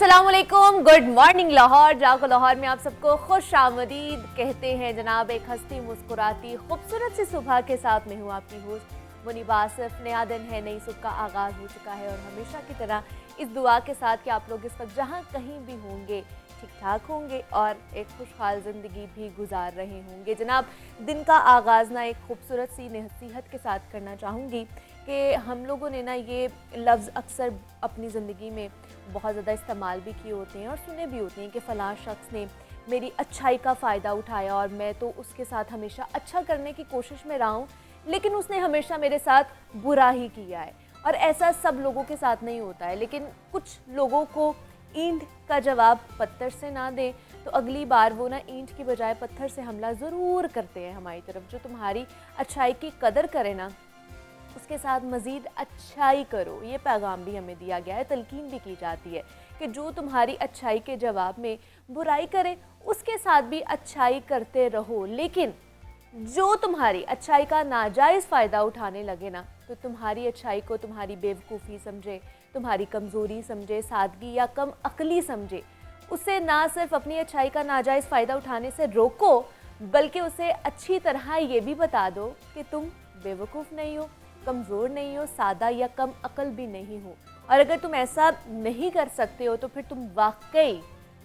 अस्सलाम वालेकुम, good morning Lahore. जागो लाहौर में आप सबको खुश आमदीद कहते हैं जनाब। एक हंसती मुस्कुराती खूबसूरत सी सुबह के साथ मैं हूँ आपकी होस्ट मुनीब आसिफ। नया दिन है, नई सुबह का आगाज़ हो चुका है और हमेशा की तरह इस दुआ के साथ कि आप लोग इस वक्त जहाँ कहीं भी होंगे ठीक ठाक होंगे और एक खुशहाल ज़िंदगी भी गुजार रहे होंगे। जनाब, दिन का आगाज़ ना एक खूबसूरत सी नसीहत के साथ करना चाहूँगी कि हम लोगों ने ना ये लफ्ज़ अक्सर अपनी ज़िंदगी में बहुत ज़्यादा इस्तेमाल भी किए होते हैं और सुने भी होते हैं कि फ़लाँ शख्स ने मेरी अच्छाई का फ़ायदा उठाया और मैं तो उसके साथ हमेशा अच्छा करने की कोशिश में रहा हूँ, लेकिन उसने हमेशा मेरे साथ बुरा ही किया है। और ऐसा सब लोगों के साथ नहीं होता है, लेकिन कुछ लोगों को ईंट का जवाब पत्थर से ना दें तो अगली बार वो ना ईंट की बजाय पत्थर से हमला ज़रूर करते हैं हमारी तरफ। जो तुम्हारी अच्छाई की कदर करे ना उसके साथ मज़ीद अच्छाई करो, ये पैगाम भी हमें दिया गया है, तलकीन भी की जाती है कि जो तुम्हारी अच्छाई के जवाब में बुराई करे उसके साथ भी अच्छाई करते रहो। लेकिन जो तुम्हारी अच्छाई का नाजायज़ फ़ायदा उठाने लगे ना तो तुम्हारी अच्छाई को तुम्हारी बेवकूफ़ी समझे, तुम्हारी कमज़ोरी समझे, सादगी या कम अक्ली समझे, उसे ना सिर्फ अपनी अच्छाई का नाजायज़ फ़ायदा उठाने से रोको बल्कि उसे अच्छी तरह ये भी बता दो कि तुम बेवकूफ़ नहीं हो, कमज़ोर नहीं हो, सादा या कम अकल भी नहीं हो। और अगर तुम ऐसा नहीं कर सकते हो तो फिर तुम वाकई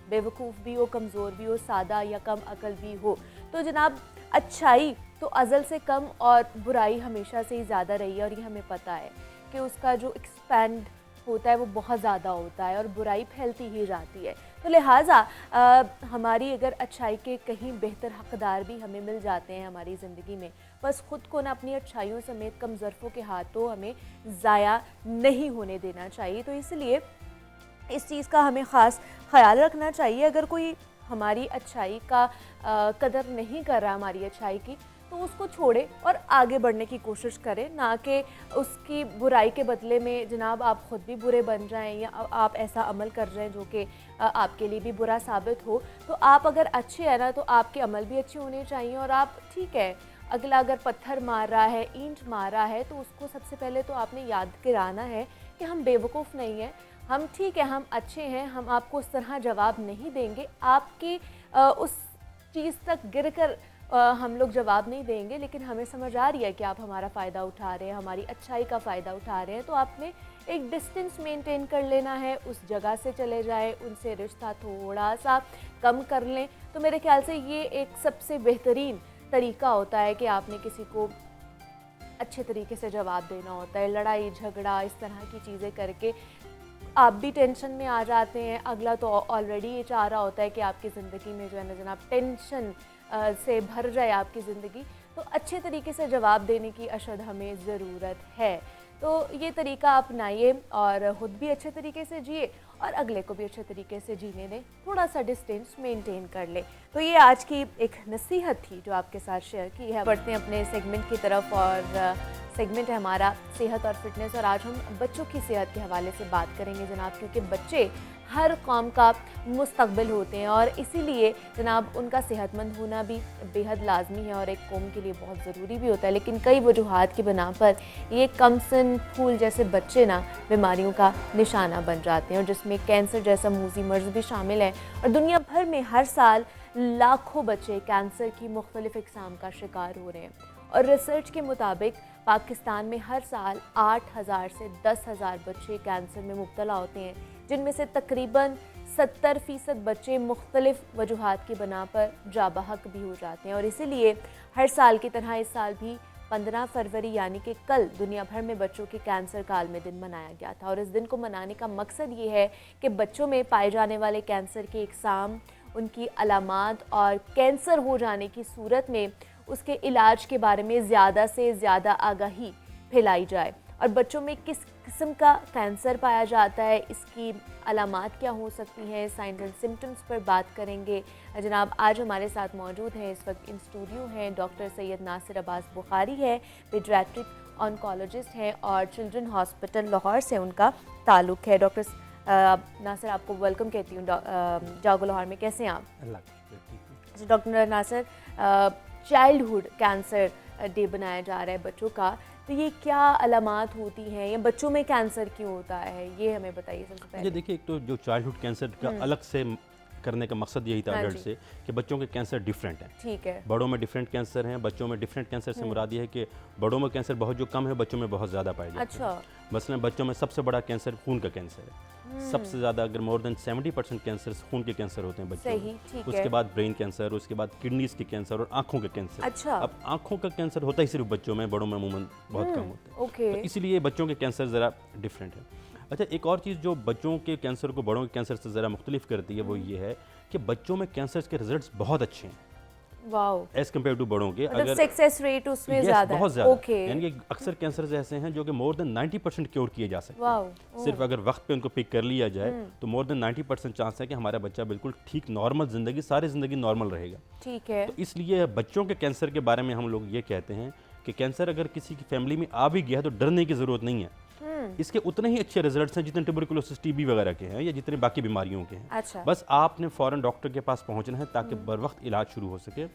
बेवकूफ़ भी हो, कमज़ोर भी हो, सादा या कम अकल भी हो। तो जनाब, अच्छाई तो अज़ल से कम और बुराई हमेशा से ही ज़्यादा रही है और ये हमें पता है कि उसका जो एक्सपेंड होता है वो बहुत ज़्यादा होता है और बुराई फैलती ही जाती है। तो लिहाजा हमारी अगर अच्छाई के कहीं बेहतर हक़दार भी हमें मिल जाते हैं हमारी ज़िंदगी में, बस ख़ुद को ना अपनी अच्छाइयों समेत कम ज़रफ़ों के हाथों हमें ज़ाया नहीं होने देना चाहिए। तो इसलिए इस चीज़ का हमें ख़ास ख़याल रखना चाहिए। अगर कोई हमारी अच्छाई का कदर नहीं कर रहा हमारी अच्छाई की, तो उसको छोड़े और आगे बढ़ने की कोशिश करें, ना कि उसकी बुराई के बदले में जनाब आप ख़ुद भी बुरे बन जाएं या आप ऐसा अमल कर जाएं जो कि आपके लिए भी बुरा साबित हो। तो आप अगर अच्छे हैं ना तो आपके अमल भी अच्छे होने चाहिए और आप ठीक है, अगला अगर पत्थर मार रहा है, ईंट मार रहा है, तो उसको सबसे पहले तो आपने याद कराना है कि हम बेवकूफ़ नहीं हैं, हम ठीक है, हम अच्छे हैं, हम आपको उस तरह जवाब नहीं देंगे, आपकी उस चीज़ तक गिर कर हम लोग जवाब नहीं देंगे, लेकिन हमें समझ आ रही है कि आप हमारा फ़ायदा उठा रहे हैं, हमारी अच्छाई का फ़ायदा उठा रहे हैं, तो आपने एक डिस्टेंस मेंटेन कर लेना है, उस जगह से चले जाएं, उनसे रिश्ता थोड़ा सा कम कर लें। तो मेरे ख्याल से ये एक सबसे बेहतरीन तरीका होता है कि आपने किसी को अच्छे तरीके से जवाब देना होता है। लड़ाई झगड़ा इस तरह की चीज़ें करके आप भी टेंशन में आ जाते हैं, अगला तो ऑलरेडी ये चाह रहा होता है कि आपकी ज़िंदगी में जो है ना जनाब टेंशन से भर जाए आपकी ज़िंदगी। तो अच्छे तरीके से जवाब देने की अशद हमें ज़रूरत है। तो ये तरीका अपनाइए और ख़ुद भी अच्छे तरीके से जिए और अगले को भी अच्छे तरीके से जीने दें, थोड़ा सा डिस्टेंस मेंटेन कर ले। तो ये आज की एक नसीहत थी जो आपके साथ शेयर की है। बढ़ते हैं अपने सेगमेंट की तरफ और सेगमेंट है हमारा सेहत और फिटनेस और आज हम बच्चों की सेहत के हवाले से बात करेंगे जनाब, क्योंकि बच्चे हर कौम का मुस्तकबिल होते हैं और इसीलिए जनाब उनका सेहतमंद होना भी बेहद लाजमी है और एक कौम के लिए बहुत ज़रूरी भी होता है। लेकिन कई वजूहात की बिना पर ये कमसन फूल जैसे बच्चे ना बीमारियों का निशाना बन जाते हैं और जिसमें कैंसर जैसा मूजी मर्ज़ भी शामिल है और दुनिया भर में हर साल लाखों बच्चे कैंसर की मुख्तलिफ़ इक़साम का शिकार हो रहे हैं। और रिसर्च के मुताबिक पाकिस्तान में हर साल 8,000 से 10,000 बच्चे कैंसर में मुब्तला होते हैं, जिनमें से तकरीबन 70% बच्चे मुख्तलिफ़ वजूहात की बिना पर जाबहक भी हो जाते हैं। और इसीलिए हर साल की तरह इस साल भी 15 फरवरी यानी कि कल दुनिया भर में बच्चों के कैंसर का आलमी दिन मनाया गया था। और इस दिन को मनाने का मकसद ये है कि बच्चों में पाए जाने वाले कैंसर के इक़साम, उनकी अलामात और कैंसर हो जाने की सूरत में उसके इलाज के बारे में ज़्यादा से ज़्यादा आगाही फैलाई जाए और बच्चों में किस किस्म का कैंसर पाया जाता है, इसकी अलामात क्या हो सकती हैं, साइंस एंड सिम्टम्स पर बात करेंगे। जनाब आज हमारे साथ मौजूद हैं, इस वक्त इन स्टूडियो हैं, डॉक्टर सैयद नासिर अब्बास बुखारी है, पीडियाट्रिक ऑन्कोलॉजिस्ट हैं और चिल्ड्रन हॉस्पिटल लाहौर से उनका ताल्लुक़ है। डॉक्टर नासिर, आपको वेलकम कहती हूँ जागो लाहौर में। कैसे हैं आप? Allah. Doctor Nasir, childhood cancer day बनाया जा रहा है बच्चों का, तो ये क्या अलामात होती हैं या बच्चों में कैंसर क्यों होता है, ये हमें बताइए सबसे ये पहले। देखिए, एक तो जो चाइल्डहुड कैंसर का अलग से करने का मकसद यही था हाँ एडल्ट जी। से कि बच्चों के कैंसर डिफरेंट हैं। ठीक है। बड़ों में डिफरेंट कैंसर हैं, बच्चों में डिफरेंट कैंसर से मुराद ये है कि बड़ों में कैंसर बहुत जो कम है, बच्चों में बहुत ज़्यादा पाए जाते हैं। अच्छा। मसलन बच्चों में सबसे बड़ा कैंसर खून का कैंसर है। सबसे ज़्यादा, अगर मोर देन 70% कैंसर खून के कैंसर होते हैं बच्चों सही, में। ठीक उसके है। बाद ब्रेन कैंसर, उसके बाद किडनीज के कैंसर और आँखों के कैंसर। अच्छा। अब आँखों का कैंसर होता ही सिर्फ बच्चों में, बड़ों में अमूमन बहुत कम होता है। ओके। तो इसीलिए बच्चों के कैंसर ज़रा डिफरेंट है। अच्छा, एक और चीज़ जो बच्चों के कैंसर को बड़ों के कैंसर से ज़रा मुख्तलिफ करती है वो ये है कि बच्चों में कैंसर के रिजल्ट्स बहुत अच्छे हैं वाओ, एज़ कम्पेयर टू बड़ों के। मतलब सक्सेस रेट उसमें Yes, ज़्यादा बहुत है। ज़्यादा। ओके। यानी कि अक्सर कैंसर ऐसे हैं जो कि मोर देन 90% क्योर किए जा सकते वाओ। हैं। सिर्फ अगर वक्त पे उनको पिक कर लिया जाए तो मोर देन 90% चांस है कि हमारा बच्चा बिल्कुल ठीक नॉर्मल ज़िंदगी, सारी ज़िंदगी नॉर्मल रहेगा। ठीक है। तो इसलिए बच्चों के कैंसर के बारे में हम लोग ये कहते हैं कि कैंसर अगर किसी की फैमिली में आ भी गया है तो डरने की ज़रूरत नहीं है। इसके उतने ही अच्छे रिजल्ट्स हैं जितने ट्यूबरकुलोसिस, टीबी वगैरह के हैं या जितने बाकी बीमारियों के हैं। अच्छा। बस आपने फ़ौरन डॉक्टर के पास पहुंचना है ताकि बर वक्त इलाज शुरू हो सके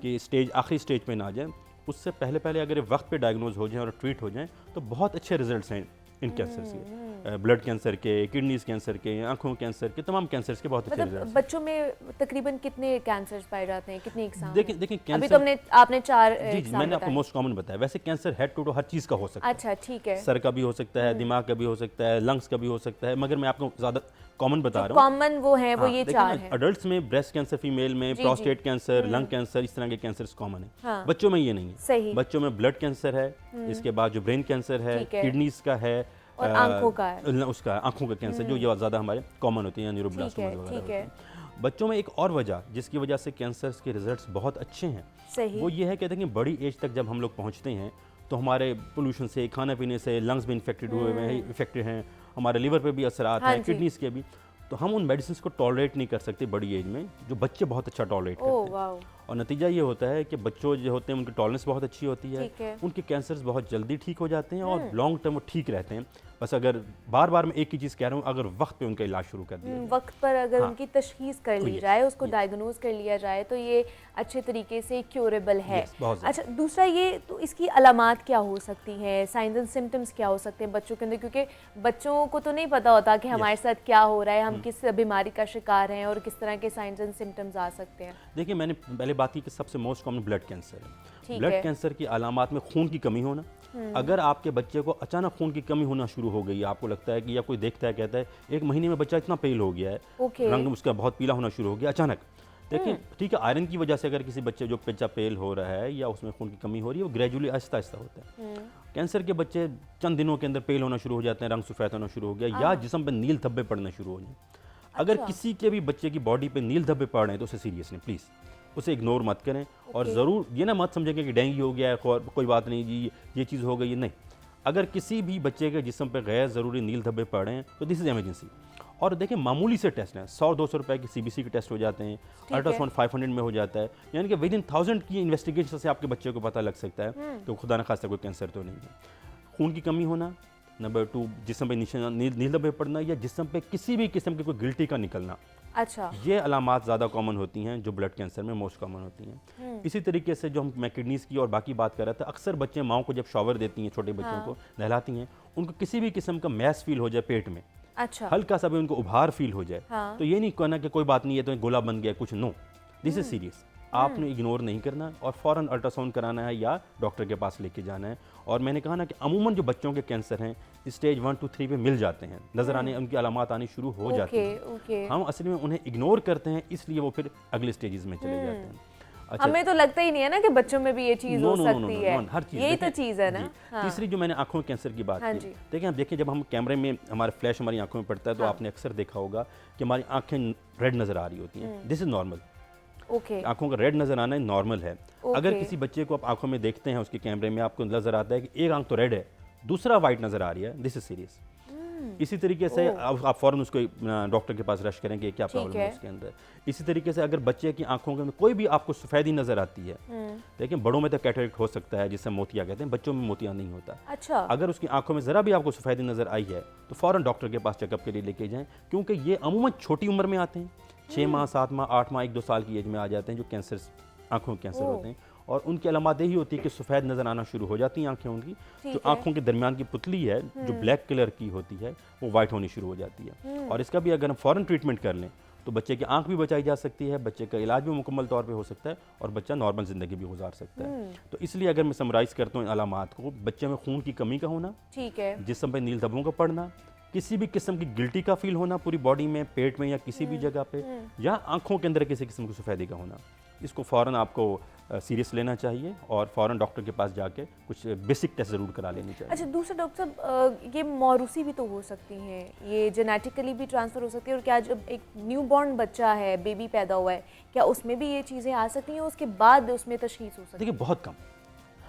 कि स्टेज आखिरी स्टेज पे ना आ जाए। उससे पहले पहले अगर ये वक्त पे डायग्नोज हो जाएं और ट्रीट हो जाएं तो बहुत अच्छे रिजल्ट्स हैं इन कैंसर के, ब्लड कैंसर के, किडनीज कैंसर के, आंखों कैंसर के, तमाम कैंसर्स के बहुत अच्छे मतलब रिजल्ट्स। बच्चों में तकरीबन कितने कैंसर्स पाए जाते हैं, कितनी एग्जाम? देखिए देखिए अभी कैंसर, तो आपने 4 जी एग्जाम मैंने आपको बताए। मोस्ट कॉमन बताया। वैसे कैंसर हेड टू टू हर चीज़ का हो सकता है। अच्छा, ठीक है। सर का भी हो सकता है, दिमाग का भी हो सकता है, लंग्स का भी हो सकता है, मगर मैं आपको ज़्यादा कॉमन बता रहा हूँ। कॉमन वो है, वो ये 4 है। अडल्ट्स में ब्रेस्ट कैंसर, फीमेल में जी, प्रोस्टेट कैंसर, लंग कैंसर, इस तरह के कैंसर्स कॉमन है। हाँ। बच्चों में ये नहीं है। सही। बच्चों में ब्लड कैंसर है, इसके बाद जो ब्रेन कैंसर है, ठीक है। किडनीज का है और आंखों का है। उसका आंखों का कैंसर जो ये ज़्यादा हमारे कॉमन होती हैं, न्यूरोब्लास्टोमा वगैरह ठीक होते है। हैं। बच्चों में एक और वजह जिसकी वजह से कैंसर्स के रिजल्ट्स बहुत अच्छे हैं, सही। वो ये है कि देखिए बड़ी एज तक जब हम लोग पहुंचते हैं तो हमारे पोल्यूशन से, खाने पीने से लंग्स भी इन्फेक्टेड हैं, हमारे लिवर पे भी असरात हाँ हैं, जी। किडनीज के भी। तो हम उन मेडिसिन को टॉलरेट नहीं कर सकते बड़ी एज में, जो बच्चे बहुत अच्छा टॉलरेट करते ओह हैं। वाओ। और नतीजा ये होता है कि बच्चों जो होते हैं उनकी टॉलरेंस बहुत अच्छी होती है, ठीक है। उनके कैंसर्स बहुत जल्दी ठीक हो जाते हैं और लॉन्ग टर्म वो ठीक रहते हैं। बस अगर बार बार मैं एक ही चीज़ कह रहा हूँ, अगर वक्त पे उनका इलाज शुरू कर दिया जाए। वक्त पर अगर हाँ। उनकी तशखीस कर ली yes, जाए, उसको yes. डायग्नोज कर लिया जाए तो ये अच्छे तरीके से क्योरेबल है। Yes, बहुत ज़्यादा। अच्छा, दूसरा ये तो इसकी अलामात क्या हो सकती हैं, साइंस एंड सिम्टम्स क्या हो सकते हैं बच्चों के अंदर, क्योंकि बच्चों को तो नहीं पता होता कि हमारे साथ क्या हो रहा है, हम किस बीमारी का शिकार हैं और किस तरह के साइंस एंड सिम्टम्स आ सकते हैं। देखिए, मैंने पहले बात की कि सबसे मोस्ट कॉमन ब्लड कैंसर है। ठीक ब्लड है। कैंसर की अलामात में खून की कमी होना। अगर आपके बच्चे को अचानक खून की कमी होना शुरू हो गई, आपको लगता है कि या कोई देखता है कहता है 1 महीने में बच्चा इतना पेल हो गया है, ओके। रंग उसका बहुत पीला होना शुरू हो गया अचानक। देखिए ठीक है, आयरन की वजह से अगर किसी बच्चे जो बच्चा पेल हो रहा है या उसमें खून की कमी हो रही है, वो ग्रेजुअली आहिस्ता आहिस्ता होता है। कैंसर के बच्चे चंद दिनों के अंदर पेल होना शुरू हो जाते हैं, रंग सफ़ेद होना शुरू हो गया, या जिस्म पर नील धब्बे पड़ना शुरू हो जाए। अगर अच्छा। किसी के भी बच्चे की बॉडी पे नील धब्बे पड़ रहे हैं तो उसे सीरियस लें प्लीज़, उसे इग्नोर मत करें। और ज़रूर ये ना मत समझेंगे कि डेंगू हो गया है, कोई बात नहीं जी, ये चीज़ हो गई है, नहीं। अगर किसी भी बच्चे के जिस्म पे गैर ज़रूरी नील धब्बे पड़ रहे हैं तो दिस इज़ इमरजेंसी। और देखिए मामूली से टेस्ट हैं, 100-200 रुपए की CBC के टेस्ट हो जाते हैं, अल्ट्रासाउंड 500 में हो जाता है, यानी कि विदिन 1000 की इन्वेस्टिगेशन से आपके बच्चे को पता लग सकता है कि खुदा न खास्ता कोई कैंसर तो नहीं है। खून की कमी होना, नंबर 2 जिस्म पे नील धब्बे पड़ना या जिस्म पे किसी भी किस्म के कोई गिल्टी का निकलना। अच्छा। ये अलामात ज़्यादा कॉमन होती हैं जो ब्लड कैंसर में मोस्ट कॉमन होती हैं। इसी तरीके से जो मैं किडनीज़ की और बाकी बात कर रहा था, अक्सर बच्चे माओ को जब शॉवर देती हैं, छोटे बच्चों को नहलाती हैं, उनको किसी भी किस्म का मैस फील हो जाए पेट में, अच्छा। हल्का सा भी उनको उभार फील हो जाए, हाँ। तो ये नहीं कहना कि कोई बात नहीं है तो गोला बन गया कुछ, नो, दिस इज सीरियस। आपने इग्नोर नहीं करना और फ़ौरन अल्ट्रासाउंड कराना है या डॉक्टर के पास लेके जाना है। और मैंने कहा ना कि अमूमन जो बच्चों के कैंसर हैं स्टेज 1, 2, 3 पे मिल जाते हैं, नज़र आने, उनकी अलामात आनी शुरू हो जाती हैं। ओके। हम असल में उन्हें इग्नोर करते हैं, इसलिए वो फिर अगले स्टेजेस में चले जाते हैं। हमें तो लगता ही नहीं है ना कि बच्चों में भी ये चीज़ हो सकती है। हर चीज़, यही तो चीज़ है ना। हाँ। तीसरी जो मैंने आंखों के कैंसर की बात हाँ की, जी। देखिए आप देखिए जब हम कैमरे में हमारे फ्लैश हमारी आंखों में पड़ता है तो आपने अक्सर देखा होगा कि हमारी आंखें रेड नज़र आ रही होती हैं, दिस इज़ नॉर्मल। ओके। आंखों का रेड नज़र आना नॉर्मल है। अगर किसी बच्चे को आप आंखों में देखते हैं, उसके कैमरे में आपको नज़र आता है कि एक आंख तो रेड है, दूसरा वाइट नज़र आ रही है, दिस इज सीरियस। इसी तरीके से आप फ़ौरन उसको डॉक्टर के पास रश करेंगे क्या प्रॉब्लम है उसके अंदर। इसी तरीके से अगर बच्चे की आंखों में कोई भी आपको सफ़ेदी नज़र आती है, देखिए बड़ों में तो कैटरेक्ट हो सकता है जिससे मोतिया कहते हैं, बच्चों में मोतिया नहीं होता। अच्छा। अगर उसकी आंखों में ज़रा भी आपको सफ़ेदी नज़र आई है तो फ़ौरन डॉक्टर के पास चेकअप के लिए लेके जाएँ, क्योंकि ये अमूमन छोटी उम्र में आते हैं, 6 माह, 7 माह, 8 माह, 1-2 साल की एज में आ जाते हैं जो कैंसर, आंखों के कैंसर होते हैं। और उनकी अलामत यही होती है कि सफ़ेद नज़र आना शुरू हो जाती हैं आंखें उनकी, जो ठीक है। आंखों के दरमियान की पुतली है जो ब्लैक कलर की होती है वो वाइट होनी शुरू हो जाती है। और इसका भी अगर हम फ़ौरन ट्रीटमेंट कर लें तो बच्चे की आंख भी बचाई जा सकती है, बच्चे का इलाज भी मुकम्मल तौर पे हो सकता है और बच्चा नॉर्मल ज़िंदगी भी गुजार सकता है। तो इसलिए अगर मैं समराइज़ करता हूँ इन अलामात को, बच्चे में खून की कमी का होना, ठीक है। जिस्म पे नील धब्बों का पड़ना, किसी भी किस्म की गिल्टी का फील होना पूरी बॉडी में, पेट में या किसी भी जगह पे, या आंखों के अंदर किसी किस्म की सफ़ेदी का होना, इसको फ़ौरन आपको सीरियस लेना चाहिए और फ़ौरन डॉक्टर के पास जाके कुछ बेसिक टेस्ट ज़रूर करा लेनी चाहिए। अच्छा, दूसरा डॉक्टर साहब, ये मौरूसी भी तो हो सकती हैं, ये जेनेटिकली भी ट्रांसफ़र हो सकती है, और क्या जब एक न्यूबॉर्न बच्चा है, बेबी पैदा हुआ है, क्या उसमें भी ये चीज़ें आ सकती हैं, उसके बाद उसमें तशख़ीस हो सकती है? देखिए बहुत कम।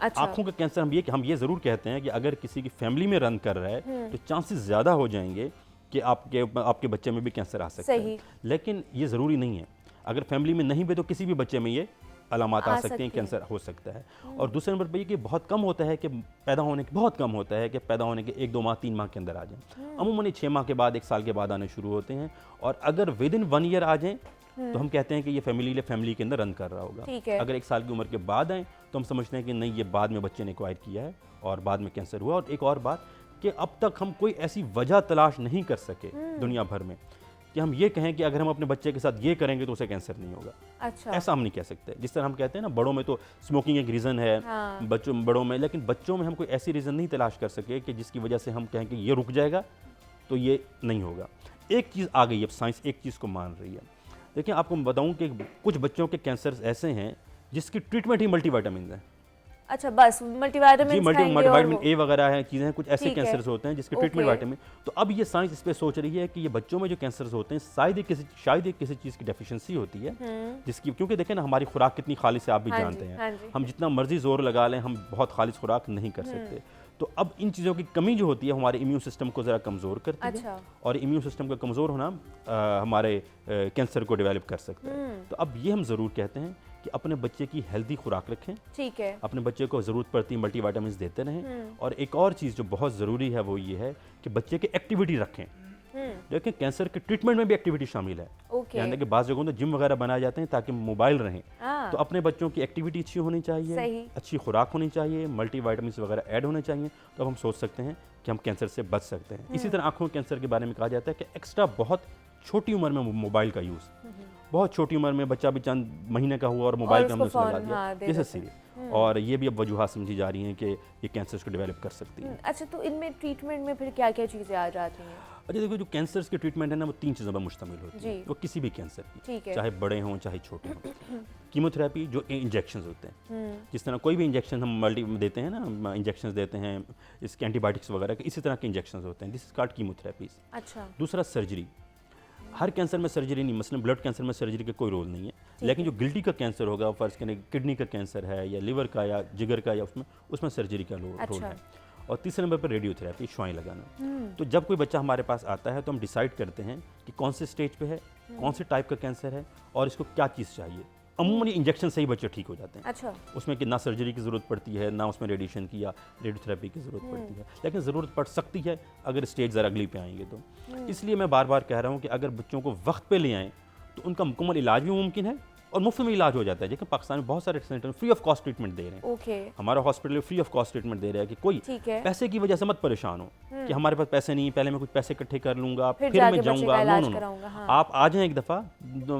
अच्छा। आँखों का कैंसर हम ये ज़रूर कहते हैं कि अगर किसी की फैमिली में रन कर रहा है तो चांसेस ज़्यादा हो जाएंगे कि आपके बच्चे में भी कैंसर आ सकता सही। है, लेकिन ये ज़रूरी नहीं है। अगर फैमिली में नहीं भी तो किसी भी बच्चे में ये अलामात आ सकती हैं, कैंसर हो सकता है। और दूसरे नंबर पर ये कि बहुत कम होता है कि पैदा होने के 1-2 माह 3 माह के अंदर आ जाएँ। अमूमन 6 माह के बाद 1 साल के बाद आने शुरू होते हैं, और अगर विद इन 1 ईयर आ जाएँ तो हम कहते हैं कि ये फैमिली के अंदर रन कर रहा होगा। ठीक है। अगर 1 साल की उम्र के बाद आए तो हम समझते हैं कि नहीं, ये बाद में बच्चे ने एक्वायर किया है और बाद में कैंसर हुआ। और एक और बात कि अब तक हम कोई ऐसी वजह तलाश नहीं कर सके दुनिया भर में कि हम ये कहें कि अगर हम अपने बच्चे के साथ ये करेंगे तो उसे कैंसर नहीं होगा। अच्छा। ऐसा हम नहीं कह सकते। जिस तरह हम कहते हैं ना, बड़ों में तो स्मोकिंग एक रीज़न है, हाँ। बड़ों में, लेकिन बच्चों में हम कोई ऐसी रीज़न नहीं तलाश कर सके कि जिसकी वजह से हम कहें कि ये रुक जाएगा तो ये नहीं होगा। एक चीज़ आ गई, अब साइंस एक चीज़ को मान रही है। देखिए, आपको बताऊं कि कुछ बच्चों के कैंसर ऐसे हैं जिसकी ट्रीटमेंट ही मल्टीविटामिन है। अच्छा, बस मल्टीविटामिन जी, मल्टीविटामिन ए वगैरह है, चीज़ें हैं, कुछ ऐसे ठीक है। कैंसर्स होते हैं जिसके ट्रीटमेंट विटामिन। तो अब ये साइंस इस पे सोच रही है कि ये बच्चों में जो कैंसर्स होते हैं शायद किसी चीज़ की डेफिशिएंसी होती है, जिसकी, क्योंकि देखें ना हमारी खुराक कितनी खालिश है, आप भी हाँ जानते जी, हैं। हाँ जी। हम जितना मर्जी जोर लगा लें, हम बहुत खालिश खुराक नहीं कर सकते। तो अब इन चीज़ों की कमी जो होती है हमारे इम्यून सिस्टम को ज़रा कमज़ोर करती अच्छा। है, और इम्यून सिस्टम का कमज़ोर होना हमारे कैंसर को डेवलप कर सकता है। तो अब ये हम ज़रूर कहते हैं कि अपने बच्चे की हेल्दी खुराक रखें, ठीक है। अपने बच्चे को ज़रूरत पड़ती मल्टीविटामिन देते रहें। और एक और चीज़ जो बहुत ज़रूरी है वो ये है कि बच्चे की एक्टिविटी रखें। देखिए, कैंसर के ट्रीटमेंट में भी एक्टिविटी शामिल है। ओके। यानी कि बाज़ जगहों तो जिम वगैरह बनाए जाते हैं ताकि मोबाइल रहें। हाँ। तो अपने बच्चों की एक्टिविटी अच्छी होनी चाहिए, सही। अच्छी खुराक होनी चाहिए, मल्टीविटामिन वगैरह ऐड होने चाहिए, तो हम सोच सकते हैं कि हम कैंसर से बच सकते हैं। इसी तरह आंखों के कैंसर के बारे में कहा जाता है कि एक्स्ट्रा बहुत छोटी उम्र में मोबाइल का यूज़, बहुत छोटी उम्र में बच्चा भी चंद महीने का हुआ और मोबाइल का हमने उसको लगा दिया, जैसे सीरियस। और ये भी अब वजूहात समझी जा रही हैं कि ये कैंसर को डेवलप कर सकती है। अच्छा, तो इनमें ट्रीटमेंट में फिर क्या क्या चीज़ें आ जाती हैं? अच्छा, देखो, जो कैंसर्स की ट्रीटमेंट है ना वो 3 चीज़ों पर मुश्तमिल होती है। वो किसी भी कैंसर की, ठीक है। चाहे बड़े हों चाहे छोटे हों। कीमोथेरेपी, जो इंजेक्शन होते हैं, जिस तरह कोई भी इंजेक्शन हम मल्टी देते हैं ना, इंजेक्शन देते हैं इसके एंटीबायोटिक्स वगैरह के, इसी तरह के इंजेक्शन होते हैं, दिस इज कॉल्ड कीमोथेरेपीज। अच्छा। दूसरा सर्जरी। हर कैंसर में सर्जरी नहीं, मसलन ब्लड कैंसर में सर्जरी का कोई रोल नहीं है, लेकिन जो गिल्टी का कैंसर होगा, फर्ज करें किडनी का कैंसर है या लिवर का या जिगर का, या उसमें सर्जरी का रोल है। और तीसरे नंबर पर रेडियोथेरेपी, शुआएं लगाना। तो जब कोई बच्चा हमारे पास आता है तो हम डिसाइड करते हैं कि कौन से स्टेज पे है, कौन से टाइप का कैंसर है और इसको क्या चीज़ चाहिए। अमूमन इंजेक्शन से ही बच्चे ठीक हो जाते हैं। अच्छा। उसमें कि ना सर्जरी की ज़रूरत पड़ती है, ना उसमें रेडिएशन की या रेडियोथेरेपी की ज़रूरत पड़ती है, लेकिन ज़रूरत पड़ सकती है अगर स्टेज ज़रा अगली पे आएंगे तो। इसलिए मैं बार बार कह रहा हूँ कि अगर बच्चों को वक्त पे ले आएँ तो उनका मुकम्मल इलाज भी मुमकिन है और मुफ्त में इलाज हो जाता है। देखिए, पाकिस्तान में बहुत सारे centre free of cost treatment दे रहे हैं। ओके। हमारा hospital free of cost treatment दे रहा है कि कोई पैसे की वजह से मत परेशान हो कि हमारे पास पैसे नहीं, पहले मैं कुछ पैसे इकट्ठे कर लूंगा फिर मैं जाऊंगा। नो, आप आ जाएं एक दफ़ा।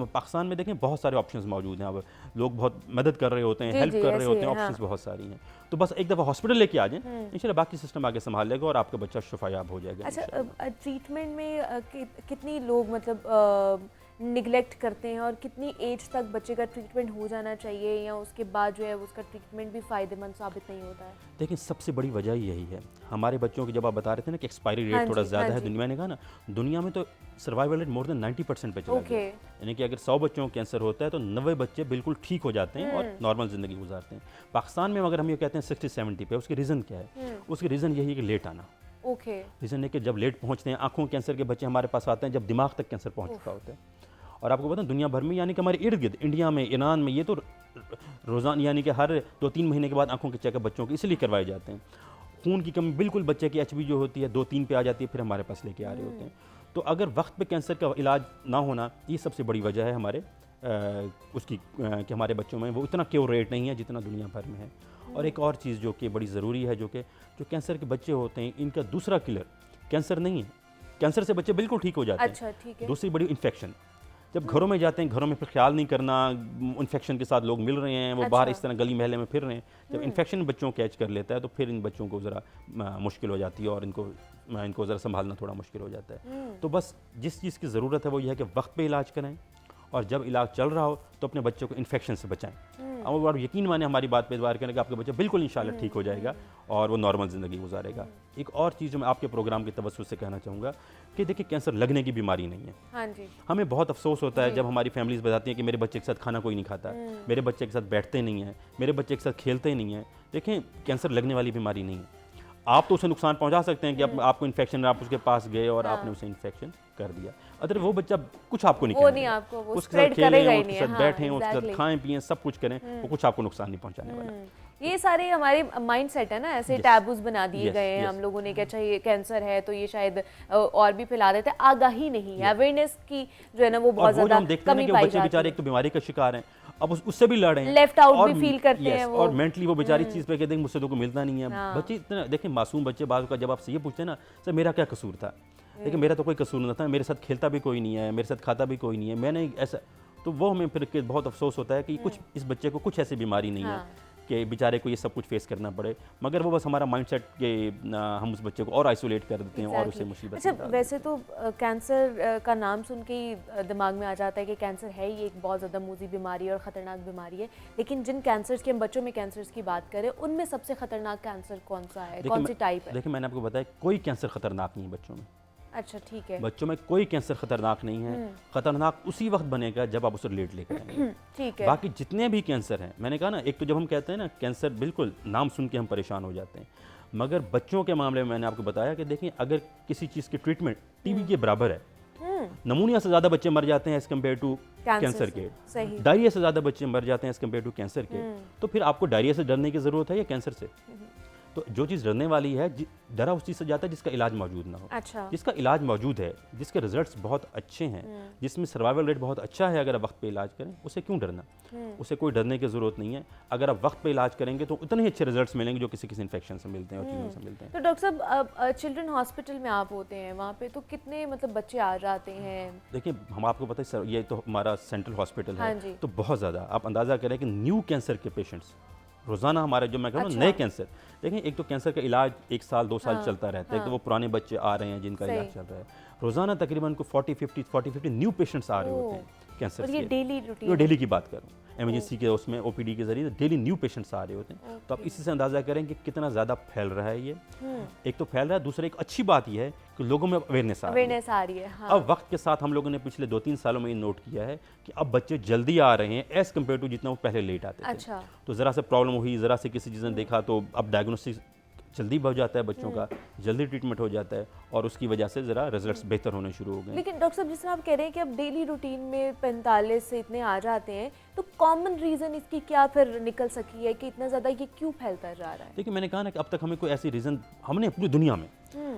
पाकिस्तान में देखें बहुत सारे ऑप्शंस मौजूद हैं, अब लोग बहुत मदद कर रहे होते हैं, हेल्प कर रहे होते हैं, ऑप्शंस बहुत सारी हैं। तो बस एक दफ़ा हॉस्पिटल लेके आ जाएं, इंशाल्लाह बाकी सिस्टम आगे संभाल लेगा और आपका बच्चा शफायाब हो जाएगा। अच्छा, ट्रीटमेंट में कितनी लोग मतलब निगलेक्ट करते हैं और कितनी एज तक बच्चे का ट्रीटमेंट हो जाना चाहिए, या उसके बाद जो है उसका ट्रीटमेंट भी फ़ायदेमंद साबित नहीं होता है? देखिए, सबसे बड़ी वजह यही है हमारे बच्चों की, जब आप बता रहे थे ना कि एक्सपायरी रेट थोड़ा ज़्यादा है दुनिया ने कहा ना, दुनिया में तो सर्वाइवल रेट मोर देन 90% पे चला गया। यानी कि अगर 100 बच्चों को कैंसर होता है तो 90 बच्चे बिल्कुल ठीक हो जाते हैं और नॉर्मल ज़िंदगी गुजारते हैं। पाकिस्तान में अगर हम ये कहते हैं 60-70 पे, उसकी रीज़न क्या है? उसकी रीज़न यही है कि लेट आना। रीज़न है कि जब लेट पहुँचते हैं, आँखों कैंसर के बच्चे हमारे पास आते हैं जब दिमाग तक कैंसर पहुँच चुका होता है। और आपको पता है दुनिया भर में, यानी कि हमारे इर्द गिर्द, इंडिया में, ईरान में, ये तो रोज़ाना यानी कि हर 2-3 महीने के बाद आंखों के चेकअप बच्चों के इसलिए करवाए जाते हैं। खून की कमी बिल्कुल, बच्चे की HB जो होती है 2-3 पे आ जाती है, फिर हमारे पास लेके आ रहे होते हैं। तो अगर वक्त पे कैंसर का इलाज ना होना, ये सबसे बड़ी वजह है हमारे उसकी कि हमारे बच्चों में वो इतना क्योर रेट नहीं है जितना दुनिया भर में है। और एक और चीज़ जो कि बड़ी ज़रूरी है, जो कैंसर के बच्चे होते हैं, इनका दूसरा किलर कैंसर नहीं है। कैंसर से बच्चे बिल्कुल ठीक हो जाते हैं। अच्छा, ठीक है। दूसरी बड़ी इन्फेक्शन, जब घरों में जाते हैं, घरों में फिर ख्याल नहीं करना, इन्फेक्शन के साथ लोग मिल रहे हैं, वो बाहर इस तरह गली महल्ले में फिर रहे हैं, जब इन्फेक्शन बच्चों को कैच कर लेता है तो फिर इन बच्चों को ज़रा मुश्किल हो जाती है और इनको ज़रा संभालना थोड़ा मुश्किल हो जाता है। तो बस जिस चीज़ की ज़रूरत है वो ये है कि वक्त पे इलाज कराएं, और जब इलाज चल रहा हो तो अपने बच्चों को इन्फेक्शन से बचाएं। और यकीन माने हमारी बात पे एतबार करें कि आपका बच्चा बिल्कुल इंशाल्लाह ठीक हो जाएगा और वो नॉर्मल ज़िंदगी गुजारेगा। एक और चीज़ जो मैं आपके प्रोग्राम के तवज्जुह से कहना चाहूँगा कि देखिए, कैंसर लगने की बीमारी नहीं है। हाँ जी। हमें बहुत अफसोस होता है जब हमारी फैमिलीज़ बताती हैं कि मेरे बच्चे के साथ खाना कोई नहीं खाता, मेरे बच्चे के साथ बैठते नहीं हैं, मेरे बच्चे के साथ खेलते नहीं हैं। देखें, कैंसर लगने वाली बीमारी नहीं है। आप तो उसे नुकसान पहुंचा सकते हैं कि आपको इन्फेक्शन, आप उसके पास गए और आपने उसे इन्फेक्शन कर दिया। अदर वो बच्चा कुछ आपको नहीं करेगा, आपको वो उसके साथ करेगा खेलें, ही उसके नहीं। साथ हाँ, बैठें, उसके साथ खाएं पिएं, सब कुछ करें, वो कुछ आपको नुकसान नहीं पहुंचाने वाला। ये सारे हमारे माइंड सेट है ना, ऐसे टैबूज बना दिए गए हैं हम लोगों ने कि अच्छा ये कैंसर है तो ये शायद और भी फैला देते हैं। आगाही नहीं है, अवेयरनेस की जो है ना वो बहुत ज्यादा कमी पाई जाती है। बेचारे एक तो बीमारी का शिकार हैं, अब उससे भी लड़ रहे हैं, लेफ्ट आउट भी फील करते हैं वो, और मेंटली वो बेचारी चीज़ पे कहते हैं मुझसे तो कोई मिलता नहीं है। बच्चे इतना देखें, मासूम बच्चे बात का जब आपसे ये पूछते हैं ना, सर मेरा क्या कसूर था, लेकिन मेरा तो कोई कसूर नहीं था, मेरे साथ खेलता भी कोई नहीं है, मेरे साथ खाता भी कोई नहीं है, मैंने ऐसा, तो वो हमें फिर बहुत अफसोस होता है कि कुछ इस बच्चे को कुछ ऐसी बीमारी नहीं है कि बेचारे को ये सब कुछ फेस करना पड़े, मगर वो बस हमारा माइंडसेट के हम उस बच्चे को और आइसोलेट कर देते हैं और उसे मुसीबत। अच्छा, वैसे तो कैंसर का नाम सुन के ही दिमाग में आ जाता है कि कैंसर है ये एक बहुत ज़्यादा मूजी बीमारी और ख़तरनाक बीमारी है, लेकिन जिन कैंसर्स की हम बच्चों में कैंसर्स की बात करें, उनमें सबसे ख़तरनाक कैंसर कौन सा है, कौन सी टाइप है? देखिए, मैंने आपको बताया कोई कैंसर ख़तरनाक नहीं है बच्चों में। अच्छा, ठीक है। बच्चों में कोई कैंसर खतरनाक नहीं है। खतरनाक उसी वक्त बनेगा जब आप उसे लेट लेकर आएंगे। ठीक है। बाकी जितने भी कैंसर हैं, मैंने कहा ना, एक तो जब हम कहते हैं ना कैंसर, बिल्कुल नाम सुन के हम परेशान हो जाते हैं, मगर बच्चों के मामले में मैंने आपको बताया कि देखिए, अगर किसी चीज़ की ट्रीटमेंट टीबी के बराबर है, नमूनिया से ज़्यादा बच्चे मर जाते हैं एज कम्पेयर टू कैंसर के, डायरिया से ज़्यादा बच्चे मर जाते हैं एज कम्पेयर टू कैंसर के, तो फिर आपको डायरिया से डरने की ज़रूरत है या कैंसर से? तो जो चीज़ डरने वाली है, डरा उस चीज़ से जाता है जिसका इलाज मौजूद ना हो। अच्छा। जिसका इलाज मौजूद है, जिसके रिजल्ट्स बहुत अच्छे हैं, जिसमें सर्वाइवल रेट बहुत अच्छा है, अगर आप वक्त पे इलाज करें, उसे क्यों डरना? उसे कोई डरने की ज़रूरत नहीं है। अगर आप वक्त पे इलाज करेंगे तो उतने ही अच्छे रिजल्ट्स मिलेंगे जो किसी इन्फेक्शन से मिलते हैं और चीज़ों से मिलते हैं। तो डॉक्टर साहब, चिल्ड्रन हॉस्पिटल में आप होते हैं, वहाँ पे तो कितने मतलब बच्चे आ जाते हैं? देखिए, हम आपको पता है सर, ये तो हमारा सेंट्रल हॉस्पिटल है, हाँ, तो बहुत ज़्यादा आप अंदाज़ा करें कि न्यू कैंसर के पेशेंट्स रोज़ाना हमारे, जो मैं कहूँ नए कैंसर, देखें एक तो कैंसर का इलाज 1 साल 2 साल चलता रहता है, तो वो पुराने बच्चे आ रहे हैं जिनका इलाज चल रहा है, रोज़ाना तकरीबन को 40-50 न्यू पेशेंट्स आ रहे होते हैं कैंसर और ये के। डेली रूटीन, ये डेली की बात कर रहा हूँ, इमरजेंसी के उसमें ओपीडी के जरिए डेली न्यू पेशेंट्स आ रहे होते हैं। तो आप इसी से अंदाज़ा करें कि कितना ज़्यादा फैल रहा है ये। एक तो फैल रहा है, दूसरा एक अच्छी बात यह है कि लोगों में अवेयरनेस आ रही है। हाँ। अब वक्त के साथ हम लोगों ने पिछले 2-3 सालों में ये नोट किया है कि अब बच्चे जल्दी आ रहे हैं एज़ कम्पेयर टू जितना वो पहले लेट आते थे। अच्छा। तो ज़रा से प्रॉब्लम हुई, ज़रा से किसी चीज़ ने देखा तो अब डायग्नोस्टिक जल्दी हो जाता है बच्चों का, जल्दी ट्रीटमेंट हो जाता है और उसकी वजह से ज़रा रिजल्ट्स बेहतर होने शुरू हो गए। लेकिन डॉक्टर साहब, जिस तरह आप कह रहे हैं कि अब डेली रूटीन में 45 से इतने आ जाते हैं, तो कॉमन रीज़न इसकी क्या फिर निकल सकी है कि इतना ज़्यादा ये क्यों फैलता जा रहा है? देखिए, मैंने कहा ना कि अब तक हमें कोई ऐसी रीज़न, हमने पूरी दुनिया में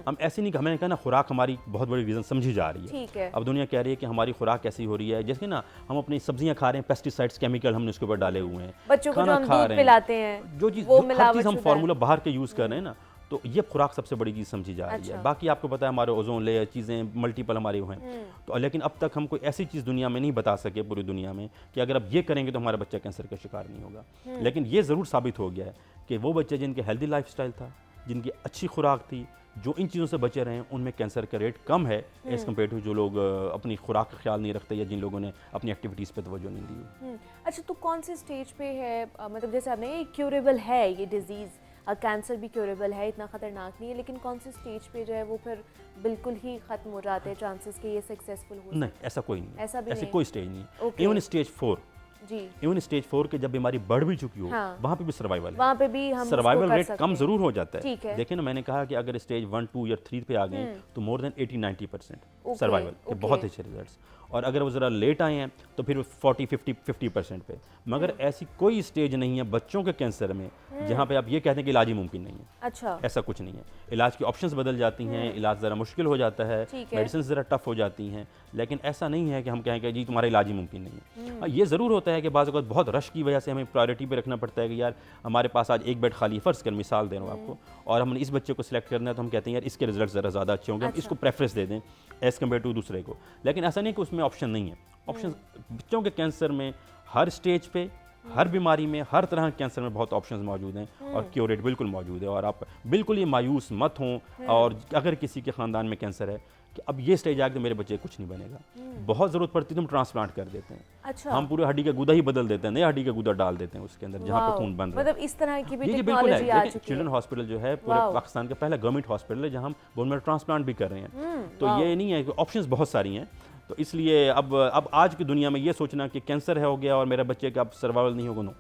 हम ऐसे नहीं, मैंने कहा ना, खुराक हमारी बहुत बड़ी रीज़न समझी जा रही है। ठीक है। अब दुनिया कह रही है कि हमारी खुराक कैसी हो रही है, जैसे ना हम अपनी सब्जियां खा रहे हैं, पेस्टिसाइड्स केमिकल हमने उसके ऊपर डाले हुए हैं, बच्चों को जो हम दूध पिलाते हैं, जो चीज़ हर चीज़ हम फार्मूला बाहर के यूज़ कर रहे हैं ना, तो ये खुराक सबसे बड़ी चीज़ समझी जा रही है। बाकी आपको पता है हमारे ओजोन लेयर, चीज़ें मल्टीपल हमारे हुए हैं, तो लेकिन अब तक हम कोई ऐसी चीज़ दुनिया में नहीं बता सके पूरी दुनिया में कि अगर अब ये करेंगे तो हमारा बच्चा कैंसर का शिकार नहीं होगा। लेकिन ये ज़रूर साबित हो गया है कि वो बच्चे जिनके हेल्दी लाइफस्टाइल था, जिनकी अच्छी खुराक थी, जो इन चीज़ों से बचे रहे हैं, उनमें कैंसर का रेट कम है एज़ कम्पेयर टू जो लोग अपनी खुराक का ख्याल नहीं रखते या जिन लोगों ने अपनी एक्टिविटीज़ पे तवज्जो नहीं दी। अच्छा, तो कौन से स्टेज पे है, मतलब जैसे आपने ये क्यूरेबल है, ये डिजीज़ कैंसर भी क्यूरेबल है, इतना ख़तरनाक नहीं है, लेकिन कौन से स्टेज पे जो है वो फिर बिल्कुल ही ख़त्म हो जाते हैं चांसेस कि ये सक्सेसफुल हो? नहीं, ऐसा कोई नहीं, ऐसा नहीं? कोई स्टेज नहीं। इवन स्टेज 4 जी, इवन स्टेज 4 के जब बीमारी बढ़ भी चुकी हो, हाँ, वहाँ पे भी सर्वाइवल है, वहाँ पे भी हम सर्वाइवल रेट कम जरूर हो जाता है। ठीक है। देखिए ना, मैंने कहा कि अगर स्टेज 1, 2 या 3 पे आ गए तो मोर देन 80-90%। सर्वाइवल के बहुत अच्छे रिजल्ट्स। और अगर वो ज़रा लेट आए हैं तो फिर 40-50% पे। मगर ऐसी कोई स्टेज नहीं है बच्चों के कैंसर में जहाँ पे आप ये कहते हैं कि इलाज ही मुमकिन नहीं है। अच्छा, ऐसा कुछ नहीं है। इलाज की ऑप्शंस बदल जाती हैं, इलाज ज़रा मुश्किल हो जाता है, मेडिसिन ज़रा टफ हो जाती हैं, लेकिन ऐसा नहीं है कि हम कहें कि जी तुम्हारा इलाज ही मुमकिन नहीं है। हाँ, ये ज़रूर होता है कि बाज़ वक़्त बहुत रश की वजह से हमें प्रायोरिटी पे रखना पड़ता है कि यार हमारे पास आज एक बेड खाली, फ़र्ज़ कर मिसाल दे रहा हूँ आपको, और हमने इस बच्चे को सिलेक्ट करना है तो हम कहते हैं यार इसके रिजल्ट ज़रा ज़्यादा अच्छे होंगे, हम इसको प्रेफरेंस दे दें एज़ कम्पेयर टू दूसरे को। लेकिन ऐसा नहीं कि उसमें ऑप्शन नहीं है। ऑप्शन बच्चों के कैंसर में हर स्टेज पे, हर बीमारी में, हर तरह के कैंसर में बहुत ऑप्शंस मौजूद हैं और क्योर रेट बिल्कुल मौजूद है। और आप बिल्कुल ये मायूस मत हों। और अगर किसी के ख़ानदान में कैंसर है कि अब ये स्टेज आ कि मेरे बच्चे कुछ नहीं बनेगा, बहुत ज़रूरत पड़ती है तो हम ट्रांसप्लांट कर देते हैं। अच्छा, हम पूरे हड्डी का गुदा ही बदल देते हैं, नया हड्डी का गुदा डाल देते हैं उसके अंदर जहाँ पर खून बन रहा है। मतलब इस तरह की भी ये बिल्कुल टेक्नोलॉजी आ है। चुकी है। चिल्ड्रन हॉस्पिटल जो है पूरे पाकिस्तान का पहला गवर्नमेंट हॉस्पिटल है जहाँ हम बोन मैरो ट्रांसप्लांट भी कर रहे हैं। तो ये नहीं है कि ऑप्शंस बहुत सारी हैं। तो इसलिए अब आज की दुनिया में ये सोचना कि कैंसर है हो गया और मेरे बच्चे का अब सर्वाइवल नहीं होगा, नो।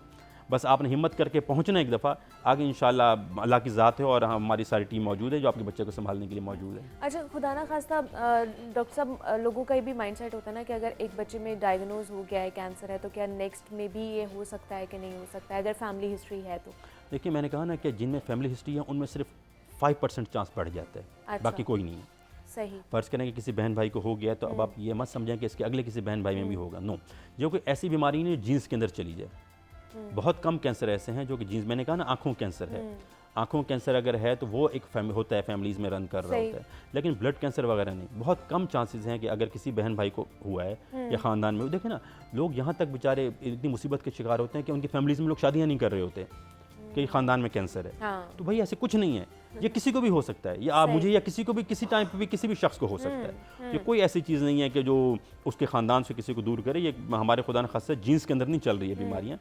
बस आपने हिम्मत करके पहुंचना एक दफ़ा, आगे इंशाल्लाह अल्लाह की ज़ात है और हमारी सारी टीम मौजूद है जो आपके बच्चे को संभालने के लिए मौजूद है। अच्छा, खुदा ना खास्ता डॉक्टर साहब, लोगों का ये भी माइंडसेट होता है ना कि अगर एक बच्चे में डायग्नोज हो गया है कैंसर है तो क्या नेक्स्ट में भी ये हो सकता है कि नहीं हो सकता है, अगर फैमिली हिस्ट्री है तो? देखिए, मैंने कहा ना कि जिनमें फैमिली हिस्ट्री है उनमें सिर्फ 5% चांस बढ़ जाता है। अच्छा। बाकी कोई नहीं है। सही। फ़र्ज़ करें कि किसी बहन भाई को हो गया तो अब आप ये मत समझें कि इसके अगले किसी बहन भाई में भी होगा, नो। जो कोई ऐसी बीमारी नहीं जीन्स के अंदर चली जाए। बहुत कम कैंसर ऐसे हैं जो कि जीन्स, मैंने कहा ना आँखों कैंसर है, आँखों कैंसर अगर है तो वो एक होता है, फैमिलीज़ में रन कर रहा होता है, लेकिन ब्लड कैंसर वगैरह नहीं। बहुत कम चांसेस हैं कि अगर किसी बहन भाई को हुआ है या ख़ानदान में, देखें ना लोग यहाँ तक बेचारे इतनी मुसीबत के शिकार होते हैं कि उनकी फैमिलीज़ में लोग शादियाँ नहीं कर रहे होते कि ख़ानदान में कैंसर है। हाँ। तो भाई ऐसे कुछ नहीं है, ये किसी को भी हो सकता है, ये आप मुझे या किसी को भी किसी टाइम पे भी किसी भी शख्स को हो सकता है। ये कोई ऐसी चीज़ नहीं है कि जो उसके ख़ानदान से किसी को दूर करे। ये हमारे खुदा न खास्ता जीन्स के अंदर नहीं चल रही है बीमारियाँ,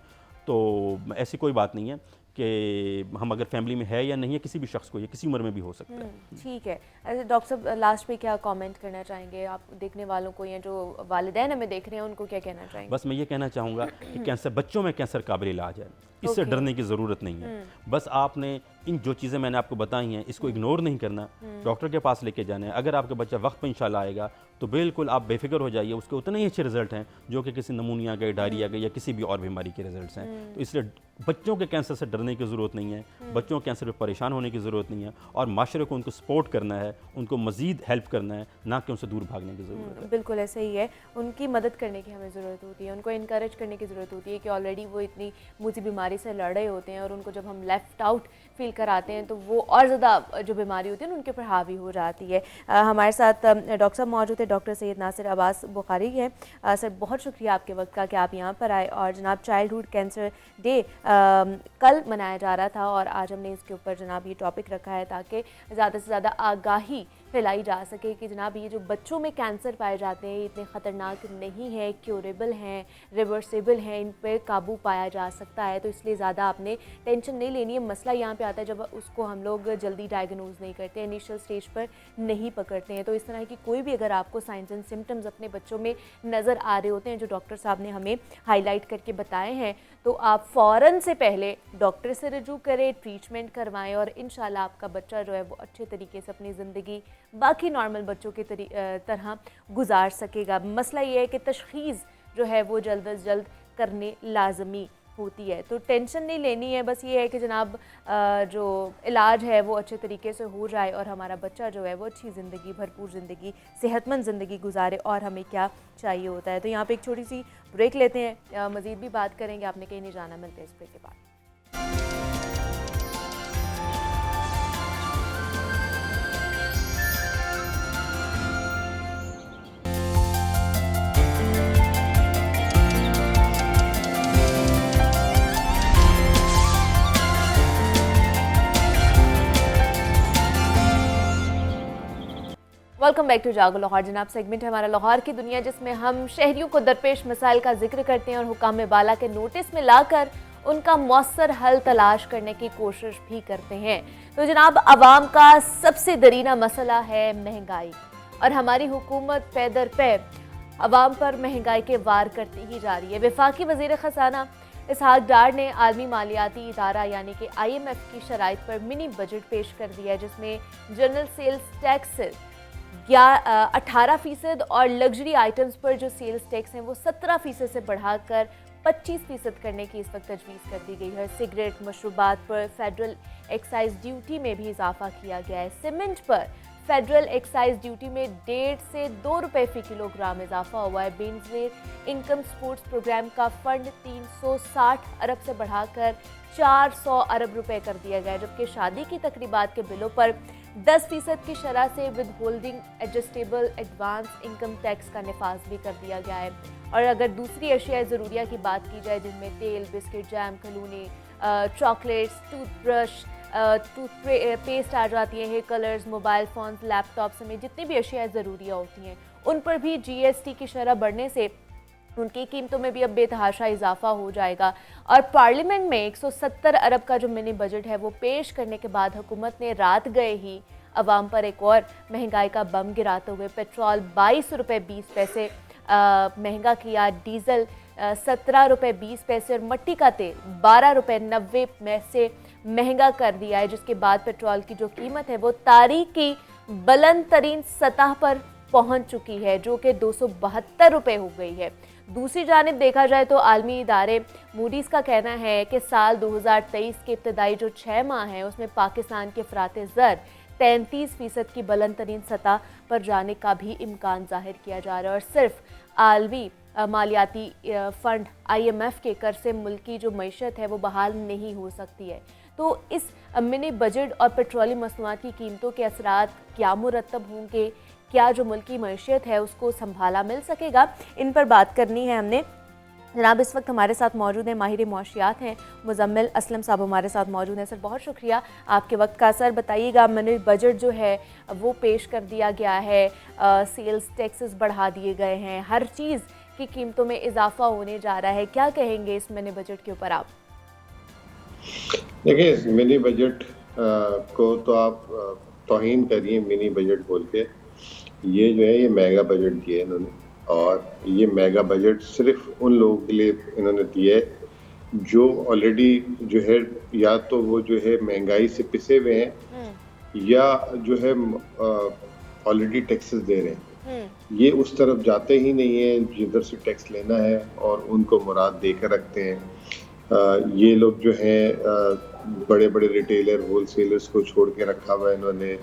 तो ऐसी कोई बात नहीं है कि हम अगर फैमिली में है या नहीं है, किसी भी शख्स को ये किसी उम्र में भी हो सकता है। ठीक है। अच्छा डॉक्टर साहब, लास्ट पे क्या कमेंट करना चाहेंगे आप देखने वालों को या जो वालिदैन हमें देख रहे हैं उनको क्या कहना चाहेंगे? बस मैं ये कहना चाहूँगा कि कैंसर, बच्चों में कैंसर काबिल इलाज है, इससे डरने की ज़रूरत नहीं है। बस आपने इन जो चीज़ें मैंने आपको बताई हैं इसको इग्नोर नहीं करना, डॉक्टर के पास लेके जाना है। अगर आपका बच्चा वक्त पर इंशाल्लाह आएगा तो बिल्कुल आप बेफिक्र हो जाइए, उसके उतने ही अच्छे रिजल्ट हैं जो कि किसी नमूनिया के, डायरिया के या किसी भी और बीमारी के रिजल्ट्स हैं। तो इसलिए बच्चों के कैंसर से डरने की ज़रूरत नहीं है, बच्चों के कैंसर पर परेशान होने की ज़रूरत नहीं है, और माशरे को उनको सपोर्ट करना है, उनको मज़ीद हेल्प करना है, ना कि उनसे दूर भागने की ज़रूरत है। बिल्कुल ऐसे ही है, उनकी मदद करने की हमें ज़रूरत होती है, उनको इनकरेज करने की ज़रूरत होती है कि ऑलरेडी वो इतनी मुझे बीमारी से लड़ रहे होते हैं और उनको जब हम लेफ़्ट आउट फील कराते हैं तो वो और ज़्यादा जो बीमारी होती है उनके ऊपर हावी हो जाती है। हमारे साथ डॉक्टर साहब मौजूद है, डॉक्टर सैयद नासिर अब्बास बुखारी हैं। सर बहुत शुक्रिया आपके वक्त का कि आप यहाँ पर आए। और जनाब चाइल्डहुड कैंसर डे कल मनाया जा रहा था और आज हमने इसके ऊपर जनाब ये टॉपिक रखा है ताकि ज़्यादा से ज़्यादा आगाही फैलाई जा सके कि जनाब ये जो बच्चों में कैंसर पाए जाते हैं इतने ख़तरनाक नहीं है, क्योरेबल हैं, रिवर्सिबल हैं, इन पर काबू पाया जा सकता है। तो इसलिए ज़्यादा आपने टेंशन नहीं लेनी है। मसला यहाँ पे आता है जब उसको हम लोग जल्दी डायग्नोज नहीं करते, इनिशियल स्टेज पर नहीं पकड़ते हैं। तो इस तरह की कोई भी अगर आपको साइंस एंड सिम्टम्स अपने बच्चों में नज़र आ रहे होते हैं जो डॉक्टर साहब ने हमें हाईलाइट करके बताए हैं, तो आप फ़ौरन से पहले डॉक्टर से रजू करें, ट्रीटमेंट करवाएं और इंशाल्लाह आपका बच्चा जो है वो अच्छे तरीके से अपनी ज़िंदगी बाकी नॉर्मल बच्चों की तरह गुजार सकेगा। मसला ये है कि तशख़ीस जो है वो जल्द अज जल्द करने लाजमी होती है, तो टेंशन नहीं लेनी है। बस ये है कि जनाब जो इलाज है वो अच्छे तरीके से हो जाए और हमारा बच्चा जो है वो अच्छी ज़िंदगी, भरपूर ज़िंदगी, सेहतमंद ज़िंदगी गुजारे। और हमें क्या चाहिए होता है। तो यहाँ पे एक छोटी सी ब्रेक लेते हैं, मज़ीद भी बात करेंगे, आपने कहीं नहीं जाना, मिलते हैं इस ब्रेक के बाद। वेलकम बैक टू जागो लाहौर। जनाब सेगमेंट है हमारा लाहौर की दुनिया, जिसमें हम शहरियों को दरपेश मसाइल का जिक्र करते हैं और हुकाम बाला के नोटिस में लाकर उनका मौसर हल तलाश करने की कोशिश भी करते हैं। तो जनाब आवाम का सबसे दरीना मसला है महंगाई, और हमारी हुकूमत पे दर पे आवाम पर महंगाई के वार करती ही जा रही है। वफाकी वज़ीर ख़जाना इसहाक डार ने आलमी मालियाती इदारा यानी कि IMF की शराइत पर मिनी बजट पेश कर दिया है, जिसमें जनरल सेल्स टैक्स 18% और लग्जरी आइटम्स पर जो सेल्स टैक्स हैं वो 17% से बढ़ाकर 25% करने की इस वक्त तजवीज़ कर दी गई है। सिगरेट मशरूबात पर फेडरल एक्साइज ड्यूटी में भी इजाफा किया गया है। सीमेंट पर फेडरल एक्साइज ड्यूटी में 1.5 से 2 रुपए फी किलोग्राम इजाफा हुआ है। बेनजीर इनकम सपोर्ट्स प्रोग्राम का फंड 360 अरब से बढ़ाकर 400 अरब रुपए कर दिया गया है, जबकि शादी की तकरीबात के बिलों पर 10% की शरह से with holding adjustable advance income tax का नफाज भी कर दिया गया है। और अगर दूसरी अशिया ज़रूरिया की बात की जाए जिनमें तेल, बिस्किट, जैम, खलूने, चॉकलेट्स, टूथब्रश, टूथपेस्ट आ जाती हैं, hair colours, mobile phones, laptop समेत जितनी भी अशिया ज़रूरिया होती हैं उन पर भी GST की शरह बढ़ने से उनकी कीमतों में भी अब बेतहाशा इजाफा हो जाएगा। और पार्लियामेंट में 170 अरब का जो मिनी बजट है वो पेश करने के बाद हुकूमत ने रात गए ही अवाम पर एक और महंगाई का बम गिराते हुए पेट्रोल 22 रुपये 20 पैसे महंगा किया, डीजल 17 रुपये 20 पैसे और मट्टी का तेल 12 रुपये 90 पैसे महंगा कर दिया है, जिसके बाद पेट्रोल की जो कीमत है वो तारीख की बुलंद तरीन सतह पर पहुंच चुकी है, जो कि 272 रुपये हो गई है। दूसरी जानिब देखा जाए तो आलमी इदारे मूडीज़ का कहना है कि साल 2023 के इब्तदाई जो 6 माह हैं उसमें पाकिस्तान के फ़राते ज़र 33% की बुलंद तरीन सतह पर जाने का भी इम्कान जाहिर किया जा रहा है। और सिर्फ आलमी मालियाती फ़ंड IMF के कर से मुल्क की जो मईशत है वो बहाल नहीं हो सकती है। तो इस मिनी बजट और पेट्रोलियम मसनूआत की कीमतों के असरात क्या मुरतब होंगे, क्या जो मुल्क की मईशत है उसको संभाला मिल सकेगा, इन पर बात करनी है हमने। जनाब इस वक्त हमारे साथ मौजूद हैं माहिर मौशियात हैं मुजम्मिल असलम साहब हमारे साथ मौजूद हैं। सर बहुत शुक्रिया आपके वक्त का। सर बताइएगा, मिनी बजट जो है वो पेश कर दिया गया है, सेल्स टैक्सेस बढ़ा दिए गए हैं, हर चीज़ की कीमतों में इजाफा होने जा रहा है, क्या कहेंगे इस मिनी बजट के ऊपर आप? देखिए, इस मिनी बजट को तो आप तौहीन करिए मिनी बजट बोल के। ये जो है ये मेगा बजट दिया है इन्होंने, और ये मेगा बजट सिर्फ उन लोगों के लिए इन्होंने दिया है जो ऑलरेडी जो है या तो वो जो है महंगाई से पिसे हुए हैं या जो है ऑलरेडी टैक्सेस दे रहे हैं। ये उस तरफ जाते ही नहीं है जिधर से टैक्स लेना है और उनको मुराद दे कर रखते हैं। ये लोग जो हैं बड़े बड़े रिटेलर होलसेलर्स को छोड़ के रखा हुआ है इन्होंने,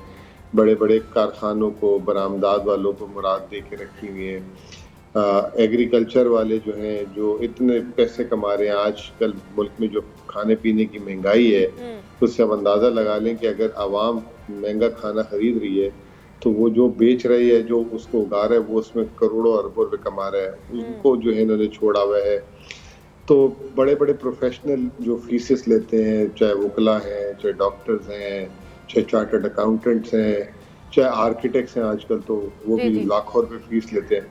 बड़े बड़े कारखानों को, बरामदात वालों को मुराद दे के रखी हुई है। एग्रीकल्चर वाले जो हैं जो इतने पैसे कमा रहे हैं आजकल मुल्क में, जो खाने पीने की महंगाई है उससे आप अंदाज़ा लगा लें कि अगर आवाम महंगा खाना खरीद रही है तो वो जो बेच रही है, जो उसको उगा रहा है, वो उसमें करोड़ों अरबों रुपए कमा रहा है, उनको जो है इन्होंने छोड़ा हुआ है। तो बड़े बड़े प्रोफेशनल जो फीसेस लेते हैं, चाहे वकला हैं, चाहे डॉक्टर्स हैं, चाहे चार्टर्ड अकाउंटेंट्स हैं, चाहे आर्किटेक्ट्स हैं, आजकल तो वो भी लाखों रुपए फीस लेते हैं,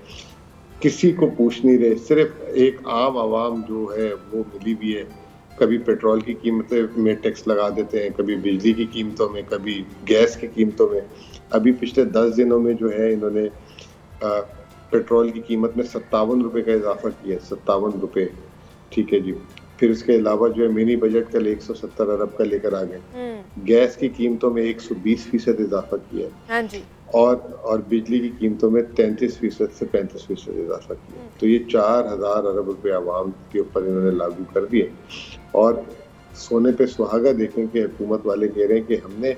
किसी को पूछ नहीं रहे। सिर्फ एक आम आवाम जो है वो मिली हुई है, कभी पेट्रोल की कीमतें में टैक्स लगा देते हैं, कभी बिजली की कीमतों में, कभी गैस की कीमतों में। अभी पिछले 10 दिनों में जो है इन्होंने पेट्रोल की कीमत में 57 रुपए का इजाफा किया, 57 रुपए, ठीक है जी। फिर इसके अलावा जो है मिनी बजट कल 170 अरब का लेकर आ गए। गैस की कीमतों में 120% इजाफा किया है। हाँ जी। और बिजली की कीमतों में 33% से 35% इजाफा किया। तो ये 4000 अरब रुपए आवाम के ऊपर इन्होंने लागू कर दिए। और सोने पे सुहागा देखें कि हुकूमत वाले कह रहे हैं कि हमने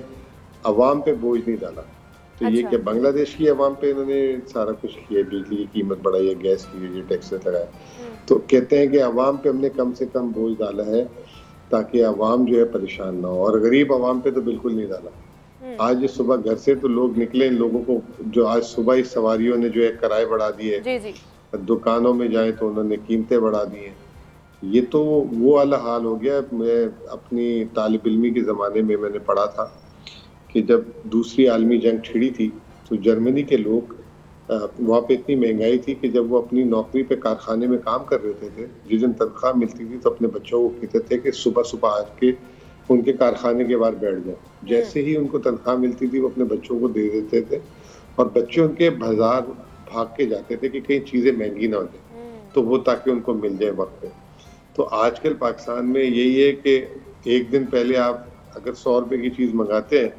अवाम पे बोझ नहीं डाला। तो ये कि बांग्लादेश की अवाम पे इन्होंने सारा कुछ किया, बिजली की कीमत बढ़ाई है, गैस की टैक्सेस लगाए। तो कहते हैं कि अवाम पे हमने कम से कम बोझ डाला है ताकि अवाम जो है परेशान ना हो, और गरीब अवाम पे तो बिल्कुल नहीं डाला। आज सुबह घर से तो लोग निकले, लोगों को जो आज सुबह ही सवारियों ने जो है किराए बढ़ा दिए, दुकानों में जाए तो उन्होंने कीमतें बढ़ा दी हैं। ये तो वो वाला हाल हो गया। मैं अपनी तालिब इल्मी के ज़माने में मैंने पढ़ा था कि जब दूसरी आलमी जंग छिड़ी थी तो जर्मनी के लोग वहाँ पे इतनी महंगाई थी कि जब वो अपनी नौकरी पे कारखाने में काम कर रहे थे, जिस दिन तनख्वाह मिलती थी तो अपने बच्चों को कहते थे कि सुबह सुबह आज के उनके कारखाने के बाहर बैठ जाए। जैसे ही उनको तनख्वाह मिलती थी वो अपने बच्चों को दे देते थे, और बच्चे उनके बाजार भाग के जाते थे कि कहीं चीज़ें महंगी ना हो जाए, तो वो ताकि उनको मिल जाए वक्त पे। तो आजकल पाकिस्तान में यही है कि एक दिन पहले आप अगर 100 रुपए की चीज़ मंगाते हैं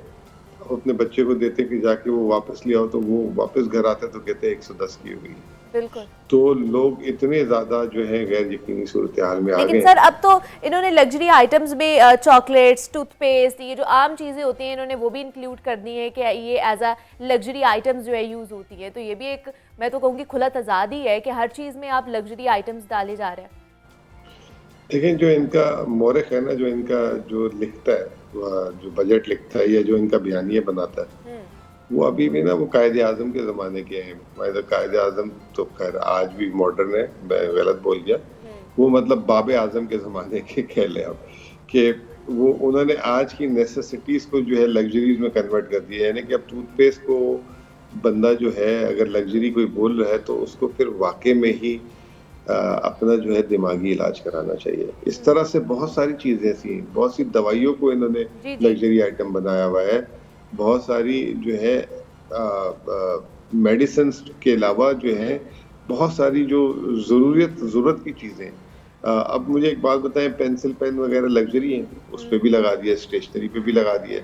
अपने बच्चे को देते कि जाके वो वापस ले आओ, तो वो वापस घर आते तो कहते हैं 110 की हो गई। बिल्कुल। तो लोग इतने ज़्यादा जो है गैर यकीनी सूरत हाल में आ लेकिन गए सर अब तो इन्होंने लग्जरी आइटम्स में चॉकलेट्स, टूथपेस्ट, ये जो आम चीज़ें होती हैं इन्होंने वो भी इंक्लूड कर दी है कि ये एज अ लग्जरी आइटम्स जो है यूज़ होती है। तो ये भी एक, मैं तो कहूँगी, खुला तजाद ही है कि हर चीज़ में आप लग्जरी आइटम्स डाले जा रहे हैं। देखिए, जो इनका मौरख है ना, जो इनका जो लिखता है, जो बजट लिखता है या जो इनका बयानिया बनाता है, वो अभी भी ना वो कायदे आजम के ज़माने के हैं। मतलब कायदे आजम तो खैर आज भी मॉडर्न है, मैं गलत बोल गया। वो मतलब बाबे आजम के ज़माने के कह लें आप, कि वो उन्होंने आज की नेसेसिटीज़ को जो है लग्जरीज में कन्वर्ट कर दिया है। यानी कि अब टूथपेस्ट को बंदा जो है अगर लग्जरी कोई बोल रहा है तो उसको फिर वाकई में ही अपना जो है दिमागी इलाज कराना चाहिए। इस तरह से बहुत सारी चीज़ें ऐसी हैं, बहुत सी दवाइयों को इन्होंने जी जी। लग्जरी आइटम बनाया हुआ है। बहुत सारी जो है मेडिसिन्स के अलावा जो है बहुत सारी जो ज़रूरत की चीज़ें। अब मुझे एक बात बताएं, पेंसिल पेन वगैरह लग्जरी हैं, उस पे भी लगा दिया, स्टेशनरी पे भी लगा दिया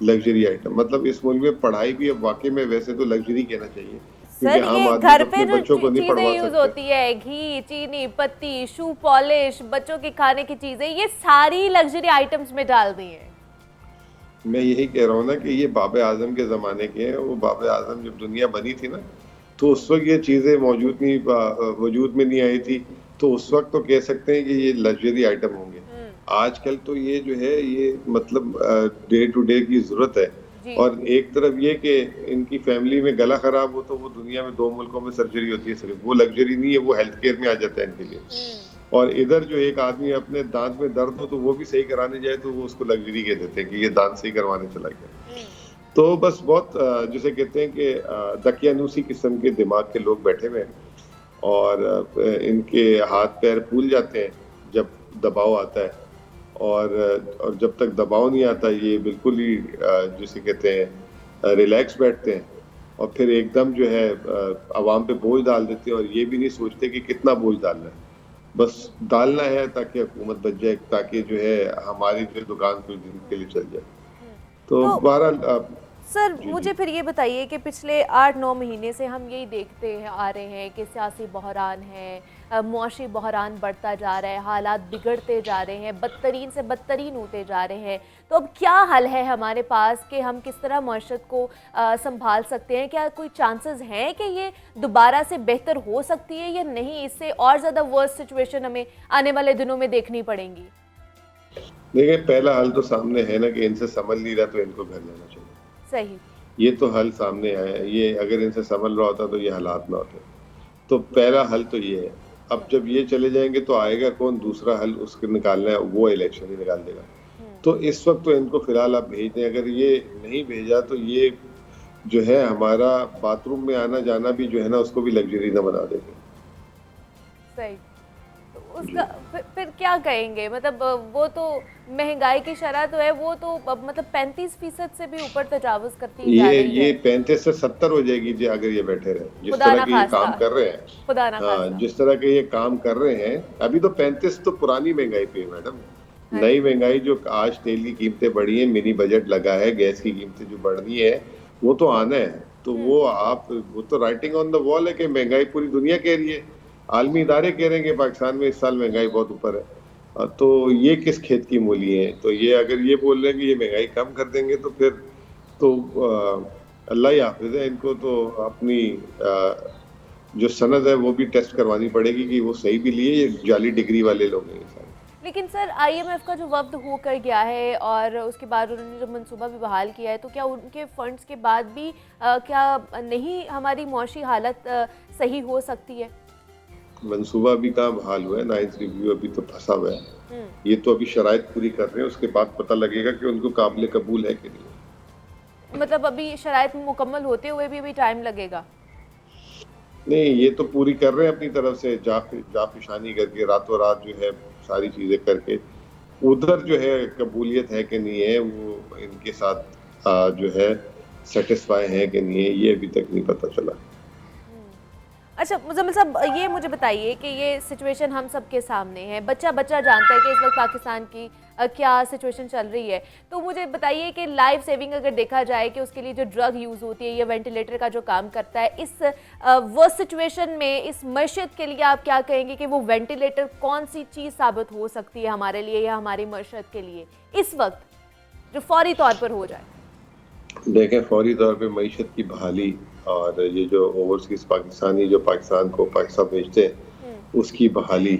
लग्जरी आइटम। मतलब इस मुल्क में पढ़ाई भी अब वाकई में वैसे तो लग्जरी कहना चाहिए, क्योंकि सर आम ये आदमी घर तो पे अपने जो बच्चों को नहीं चीजें पढ़वा यूज सकते। होती है, घी, चीनी, पत्ती, शू पॉलिश, बच्चों के खाने की चीजें, ये सारी लग्जरी आइटम्स में डाल दी हैं। मैं यही कह रहा हूँ ना कि ये बाबे आजम के ज़माने के हैं। वो बाबे आजम जब दुनिया बनी थी ना, तो उस वक्त ये चीज़ें वजूद में नहीं आई थी, तो उस वक्त तो कह सकते हैं कि ये लग्जरी आइटम होंगे। आजकल तो ये जो है ये मतलब डे टू डे की ज़रूरत है। जी। और एक तरफ ये कि इनकी फैमिली में गला खराब हो तो वो दुनिया में 2 मुल्कों में सर्जरी होती है सिर्फ, वो लग्जरी नहीं है, वो हेल्थ केयर में आ जाता है इनके लिए। और इधर जो एक आदमी अपने दांत में दर्द हो तो वो भी सही कराने जाए तो वो उसको लग्जरी कह देते हैं कि ये दांत सही करवाने चला गया। तो बस बहुत जिसे कहते हैं कि दकियानूसी किस्म के दिमाग के लोग बैठे हुए हैं, और इनके हाथ पैर फूल जाते हैं जब दबाव आता है, और जब तक दबाव नहीं आता ये बिल्कुल ही जिसे कहते हैं रिलैक्स बैठते हैं, और फिर एकदम जो है आवाम पे बोझ डाल देते हैं, और ये भी नहीं सोचते कि कितना बोझ डालना है, बस डालना है ताकि हुकूमत बच जाए, ताकि जो है हमारी जो दुकान कुछ दिन के लिए चल जाए। तो तो बहरहाल सर जी मुझे जी फिर ये बताइए कि पिछले 8-9 महीने से हम यही देखते आ रहे हैं कि सियासी बहरान है, मुआशी बहरान बढ़ता जा रहा है, हालात बिगड़ते जा रहे हैं, बदतरीन से बदतरीन होते जा रहे हैं। तो अब क्या हल है हमारे पास कि हम किस तरह मईशत को संभाल सकते हैं? क्या कोई चांसेस हैं कि ये दोबारा से बेहतर हो सकती है या नहीं? इससे और ज़्यादा वर्स्ट सिचुएशन हमें आने वाले दिनों में देखनी पड़ेंगी। देखिए, पहला हल तो सामने है ना कि इनसे संभल नहीं रहा तो इनको घर जाना चाहिए। सही। ये तो हल सामने आया है, ये अगर इनसे संभल रहा होता तो ये हालात ना होते। तो पहला हल तो ये है। अब जब ये चले जाएंगे तो आएगा कौन दूसरा हल उसके निकालना है, वो इलेक्शन ही निकाल देगा। तो इस वक्त तो इनको फिलहाल आप भेज दें। अगर ये नहीं भेजा तो ये जो है हमारा बाथरूम में आना जाना भी जो है ना उसको भी लग्जरी ना बना देंगे। सही। तो जी। उसका फिर क्या कहेंगे? मतलब वो तो महंगाई की शरह तो है, वो तो अब मतलब 35% से भी ऊपर तजावुज करती जा रही ये है। 35 से 70 हो जाएगी जी अगर ये बैठे रहे जिस खुदा तरह ना के ये खास्ता, काम कर रहे हैं। खुदा ना हाँ, खास्ता। जिस तरह के ये काम कर रहे हैं। अभी तो 35 तो पुरानी महंगाई पे है मैडम। हाँ नई जी। महंगाई जो आज तेल की कीमतें बढ़ी हैं, मिनी बजट लगा है, गैस की कीमतें जो बढ़नी है वो तो आना है। तो वो तो राइटिंग ऑन द वॉल है कि महंगाई पूरी दुनिया कह रही है, आलमी इदारे कह रहे हैं कि पाकिस्तान में इस साल महंगाई बहुत ऊपर है। तो ये किस खेत की मूली है? तो ये अगर ये बोल रहे हैं कि ये महंगाई कम कर देंगे तो फिर तो अल्लाह ही हाफिज है। इनको तो अपनी जो सनद है वो भी टेस्ट करवानी पड़ेगी कि वो सही भी लिए, ये जाली डिग्री वाले लोग हैं ये सारे। लेकिन सर आईएमएफ का जो वफ्द होकर गया है और उसके बाद उन्होंने जो मंसूबा भी बहाल किया है, तो क्या उनके फंड्स के बाद भी क्या नहीं हमारी मुआशी हालत सही हो सकती है? मंसूबा अभी कहाँ बहाल हुआ है, नाइन्थ रिव्यू अभी तो फंसा हुआ है। ये तो अभी शराइत पूरी कर रहे हैं, उसके बाद पता लगेगा कि उनको काबिल कबूल है कि नहीं। मतलब अभी शराइत मुकम्मल होते हुए भी अभी टाइम लगेगा? नहीं, ये तो पूरी कर रहे हैं अपनी तरफ से, जापिशानी करके रातों रात जो है सारी चीजें करके। उधर जो है कबूलियत है कि नहीं है, वो इनके साथ जो है सेटिस्फाई है कि नहीं है, ये अभी तक नहीं पता चला। अच्छा मुज़म्मिल साहब, ये मुझे बताइए कि ये सिचुएशन हम सबके सामने है, बच्चा बच्चा जानता है कि इस वक्त पाकिस्तान की क्या सिचुएशन चल रही है। तो मुझे बताइए कि लाइफ सेविंग अगर देखा जाए कि उसके लिए जो ड्रग यूज़ होती है, ये वेंटिलेटर का जो काम करता है, इस वो सिचुएशन में इस मशत के लिए आप क्या कहेंगे कि वो वेंटिलेटर कौन सी चीज़ साबित हो सकती है हमारे लिए या हमारी मशत के लिए इस वक्त, जो फौरी तौर पर हो जाए? देखें, फौरी तौर पे मईशत की बहाली और ये जो ओवरसीज पाकिस्तानी जो पाकिस्तान को पाकिस्तान भेजते हैं उसकी बहाली,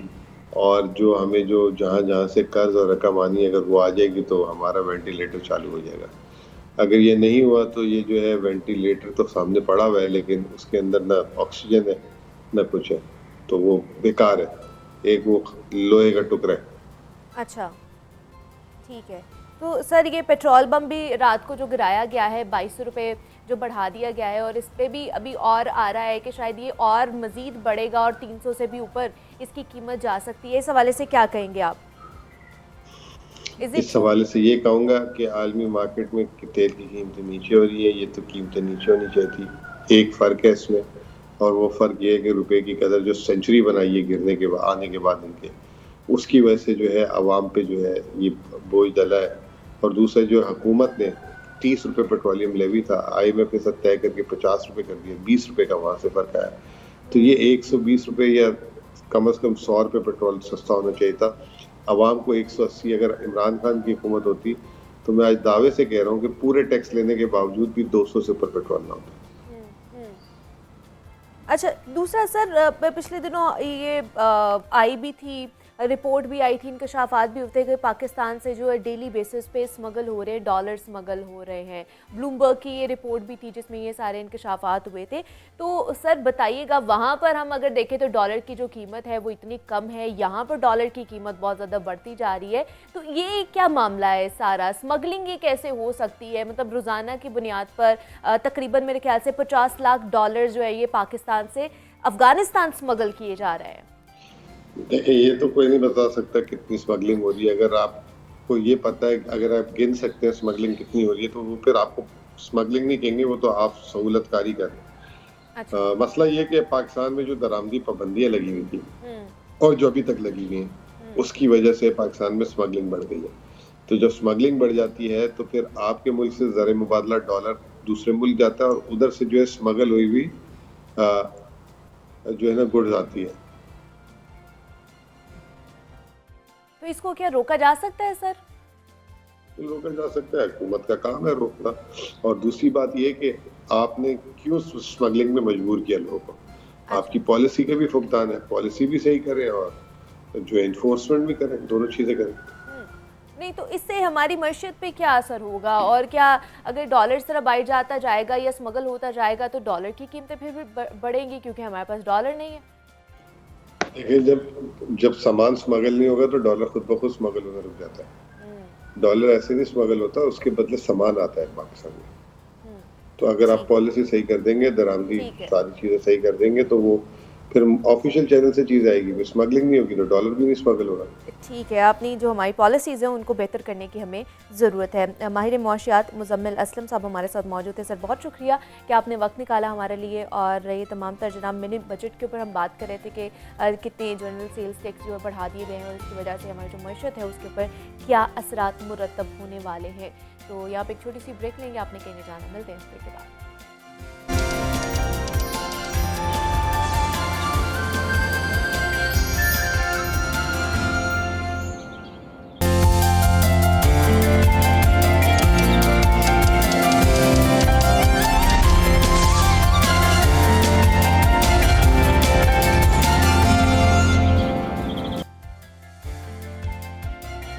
और जो हमें जो जहाँ जहाँ से कर्ज और रकम आनी है, अगर वो आ जाएगी तो हमारा वेंटिलेटर चालू हो जाएगा। अगर ये नहीं हुआ तो ये जो है वेंटिलेटर तो सामने पड़ा हुआ है लेकिन उसके अंदर ना ऑक्सीजन है ना कुछ है, तो वो बेकार है, एक वो लोहे का टुकड़ा है। अच्छा ठीक है। तो सर ये पेट्रोल बम भी रात को जो गिराया गया है 2200 रुपये जो बढ़ा दिया गया है, और इस पे भी अभी और आ रहा है कि शायद ये और मज़ीद बढ़ेगा और 300 से भी ऊपर इसकी कीमत जा सकती है। इस हवाले से क्या कहेंगे आप? इस हवाले से ये कहूँगा कि आलमी मार्केट में तेल की कीमतें नीचे हो रही है, ये तो कीमतें नीचे होनी चाहिए। एक फ़र्क है इसमें, और वो फ़र्क ये है कि रुपए की कदर जो सेंचुरी बनाई है गिरने के बाद, आने के बाद इनके, उसकी वजह से जो है आवाम पे जो है ये बोझ डला है। और दूसरा जो हुकूमत ने 30 रुपये पेट्रोलियम लेवी था, IMF के साथ तय करके 50 रुपये कर दिया, 20 रुपये का वहाँ से फ़र्क आया। तो ये 120 रुपये या कम से कम 100 रुपये पेट्रोल सस्ता होना चाहिए था। आवाम को 180, अगर इमरान खान की हुकूमत होती तो मैं आज दावे से कह रहा हूँ कि पूरे टैक्स लेने के बावजूद भी 200 से ऊपर पेट्रोल ना होता। अच्छा दूसरा सर, पिछले दिनों ये आई भी थी, रिपोर्ट भी आई थी, इंकशाफात भी होते हैं कि पाकिस्तान से जो है डेली बेसिस पे स्मगल हो रहे हैं, डॉलर स्मगल हो रहे हैं। ब्लूमबर्ग की ये रिपोर्ट भी थी जिसमें ये सारे इंकशाफात हुए थे। तो सर बताइएगा, वहाँ पर हम अगर देखें तो डॉलर की जो कीमत है वो इतनी कम है, यहाँ पर डॉलर की कीमत बहुत ज़्यादा बढ़ती जा रही है। तो ये क्या मामला है सारा, स्मगलिंग ये कैसे हो सकती है? मतलब रोज़ाना की बुनियाद पर तकरीबन मेरे ख्याल से 50 लाख डॉलर जो है ये पाकिस्तान से अफ़गानिस्तान स्मगल किए जा रहे हैं। देखिए, ये तो कोई नहीं बता सकता कितनी स्मगलिंग हो रही है। अगर आपको ये पता है, अगर आप गिन सकते हैं स्मगलिंग कितनी हो रही है, तो वो फिर आपको स्मगलिंग नहीं कहेंगे, वो तो आप सहूलतकारी कर रहे हैं। अच्छा। मसला ये कि पाकिस्तान में जो दरामदी पाबंदियां लगी हुई थी और जो अभी तक लगी हुई हैं, उसकी वजह से पाकिस्तान में स्मगलिंग बढ़ गई है। तो जब स्मगलिंग बढ़ जाती है तो फिर आपके मुल्क से ज़र मुबादला डॉलर दूसरे मुल्क जाता है, और उधर से जो है स्मगल हुई हुई जो है ना गुड्स आती है। तो इसको क्या रोका जा सकता है सर? रोका जा सकता है, हुकूमत का काम है रोकना। और दूसरी बात ये कि आपने क्यों स्मगलिंग में मजबूर किया लोगों को? आपकी पॉलिसी का भी फुकदान है, पॉलिसी भी सही करें और जो एनफोर्समेंट भी करें, दोनों चीजें करें। नहीं तो इससे हमारी मईशत पे क्या असर होगा, और क्या अगर डॉलर तरफ बढ़ जाता जाएगा या स्मगल होता जाएगा तो डॉलर की कीमतें फिर भी बढ़ेंगी, क्योंकि हमारे पास डॉलर नहीं है। देखिए, जब सामान स्मगल नहीं होगा तो डॉलर खुद ब खुद स्मगल होना रुक जाता है। डॉलर ऐसे नहीं स्मगल होता, उसके बदले सामान आता है पाकिस्तान में। तो अगर आप पॉलिसी सही कर देंगे, दरामदी सारी चीजें सही कर देंगे, तो वो फिर ऑफिशियल चैनल से चीज़ आएगी, स्मगलिंग नहीं होगी तो डॉलर भी नहीं स्मगल होगा। ठीक है, अपनी जो हमारी पॉलिसीज़ हैं उनको बेहतर करने की हमें ज़रूरत है। माहिर मुआशियात मुज़म्मिल असलम साहब हमारे साथ मौजूद थे। सर बहुत शुक्रिया कि आपने वक्त निकाला हमारे लिए, और ये तमाम तर जनाब मिनी बजट के ऊपर हम बात कर रहे थे कि कितने जनरल सेल्स टैक्स जो है बढ़ा दिए गए हैं और इसकी वजह से हमारी जो मईशत है उसके ऊपर क्या असरात मुरतब होने वाले हैं। तो यहाँ पर एक छोटी सी ब्रेक लेंगे, आपने कहीं जाना, मिलते हैं इस ब्रेक के बाद।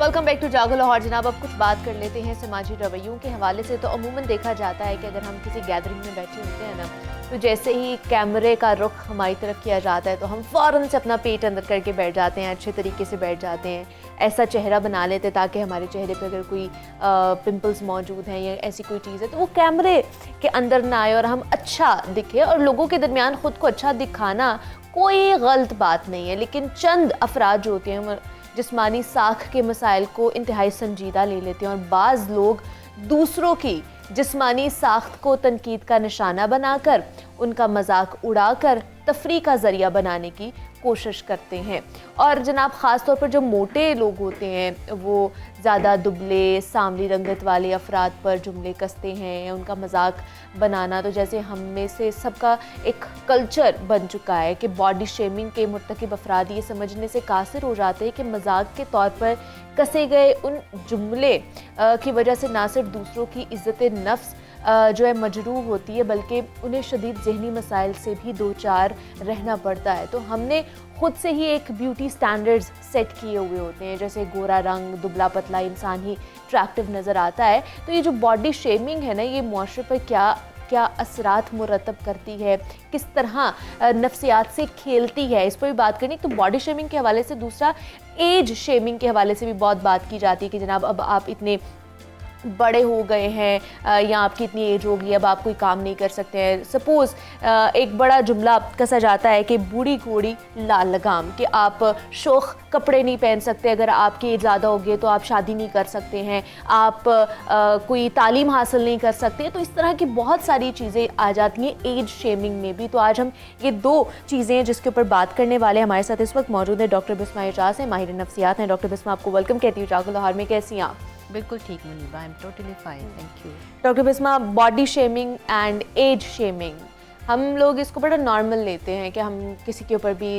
वेलकम बैक टू जागो लाहौर। जनाब अब कुछ बात कर लेते हैं समाजी रवैयों के हवाले से। तो अमूमन देखा जाता है कि अगर हम किसी गैदरिंग में बैठे होते हैं ना, तो जैसे ही कैमरे का रुख हमारी तरफ किया जाता है तो हम फ़ौरन से अपना पेट अंदर करके बैठ जाते हैं, अच्छे तरीके से बैठ जाते हैं, ऐसा चेहरा बना लेते हैं ताकि हमारे चेहरे पे अगर कोई पिंपल्स मौजूद हैं या ऐसी कोई चीज़ है तो वो कैमरे के अंदर ना आए और हम अच्छा दिखे। और लोगों के दरमियान ख़ुद को अच्छा दिखाना कोई गलत बात नहीं है, लेकिन चंद अफराद जो होते हैं जिस्मानी साख के मसाइल को इंतहाई संजीदा ले लेते हैं, और बाज़ लोग दूसरों की जिस्मानी साख्त को तनकीद का निशाना बनाकर, उनका मजाक उड़ाकर तफरीह का ज़रिया बनाने की कोशिश करते हैं। और जनाब ख़ास तौर पर जो मोटे लोग होते हैं वो ज़्यादा दुबले सांवली रंगत वाले अफराद पर जुमले कसते हैं या उनका मजाक बनाना, तो जैसे हम में से सबका एक कल्चर बन चुका है कि बॉडी शेमिंग के मुर्तकिब अफराद ये समझने से कासिर हो जाते हैं कि मजाक के तौर पर कसे गए उन जुमले की वजह से ना सिर्फ दूसरों की इज़्ज़त नफ्स जो है मजरूह होती है, बल्कि उन्हें शदीद ज़हनी मसाइल से भी दो चार रहना पड़ता है। तो हमने ख़ुद से ही एक ब्यूटी स्टैंडर्ड्स सेट किए हुए होते हैं, जैसे गोरा रंग, दुबला पतला इंसान ही अट्रैक्टिव नज़र आता है। तो ये जो बॉडी शेमिंग है ना, ये मुआशरे पर क्या असरात मुरतब करती है, किस तरह नफ्सियात से खेलती है, इस पर भी बात करनी। तो बॉडी शेमिंग के हवाले से दूसरा एज शेमिंग के हवाले से भी बहुत बात की जाती है कि जनाब अब आप इतने बड़े हो गए हैं या आपकी इतनी एज होगी, अब आप कोई काम नहीं कर सकते हैं। सपोज़ एक बड़ा जुमला कसा जाता है कि बूढ़ी घोड़ी लाल लगाम, कि आप शोख कपड़े नहीं पहन सकते, अगर आपकी एज ज़्यादा होगी तो आप शादी नहीं कर सकते हैं, आप कोई तालीम हासिल नहीं कर सकते। तो इस तरह की बहुत सारी चीज़ें आ जाती हैं एज शेमिंग में भी। तो आज हम ये दो चीज़ें हैं जिसके ऊपर बात करने वाले हैं। हमारे साथ इस वक्त मौजूद है डॉक्टर बिस्मा एजाज हैं, माहिर नफ्सियात हैं। डॉक्टर बिस्मा, आपको वेलकम कहती हूँ जागो लाहौर में। कैसी हैं आप? बिल्कुल ठीक Muniba, I am totally fine, thank you. Doctor Bisma, body shaming and age shaming, हम लोग इसको बड़ा नॉर्मल लेते हैं कि हम किसी के ऊपर भी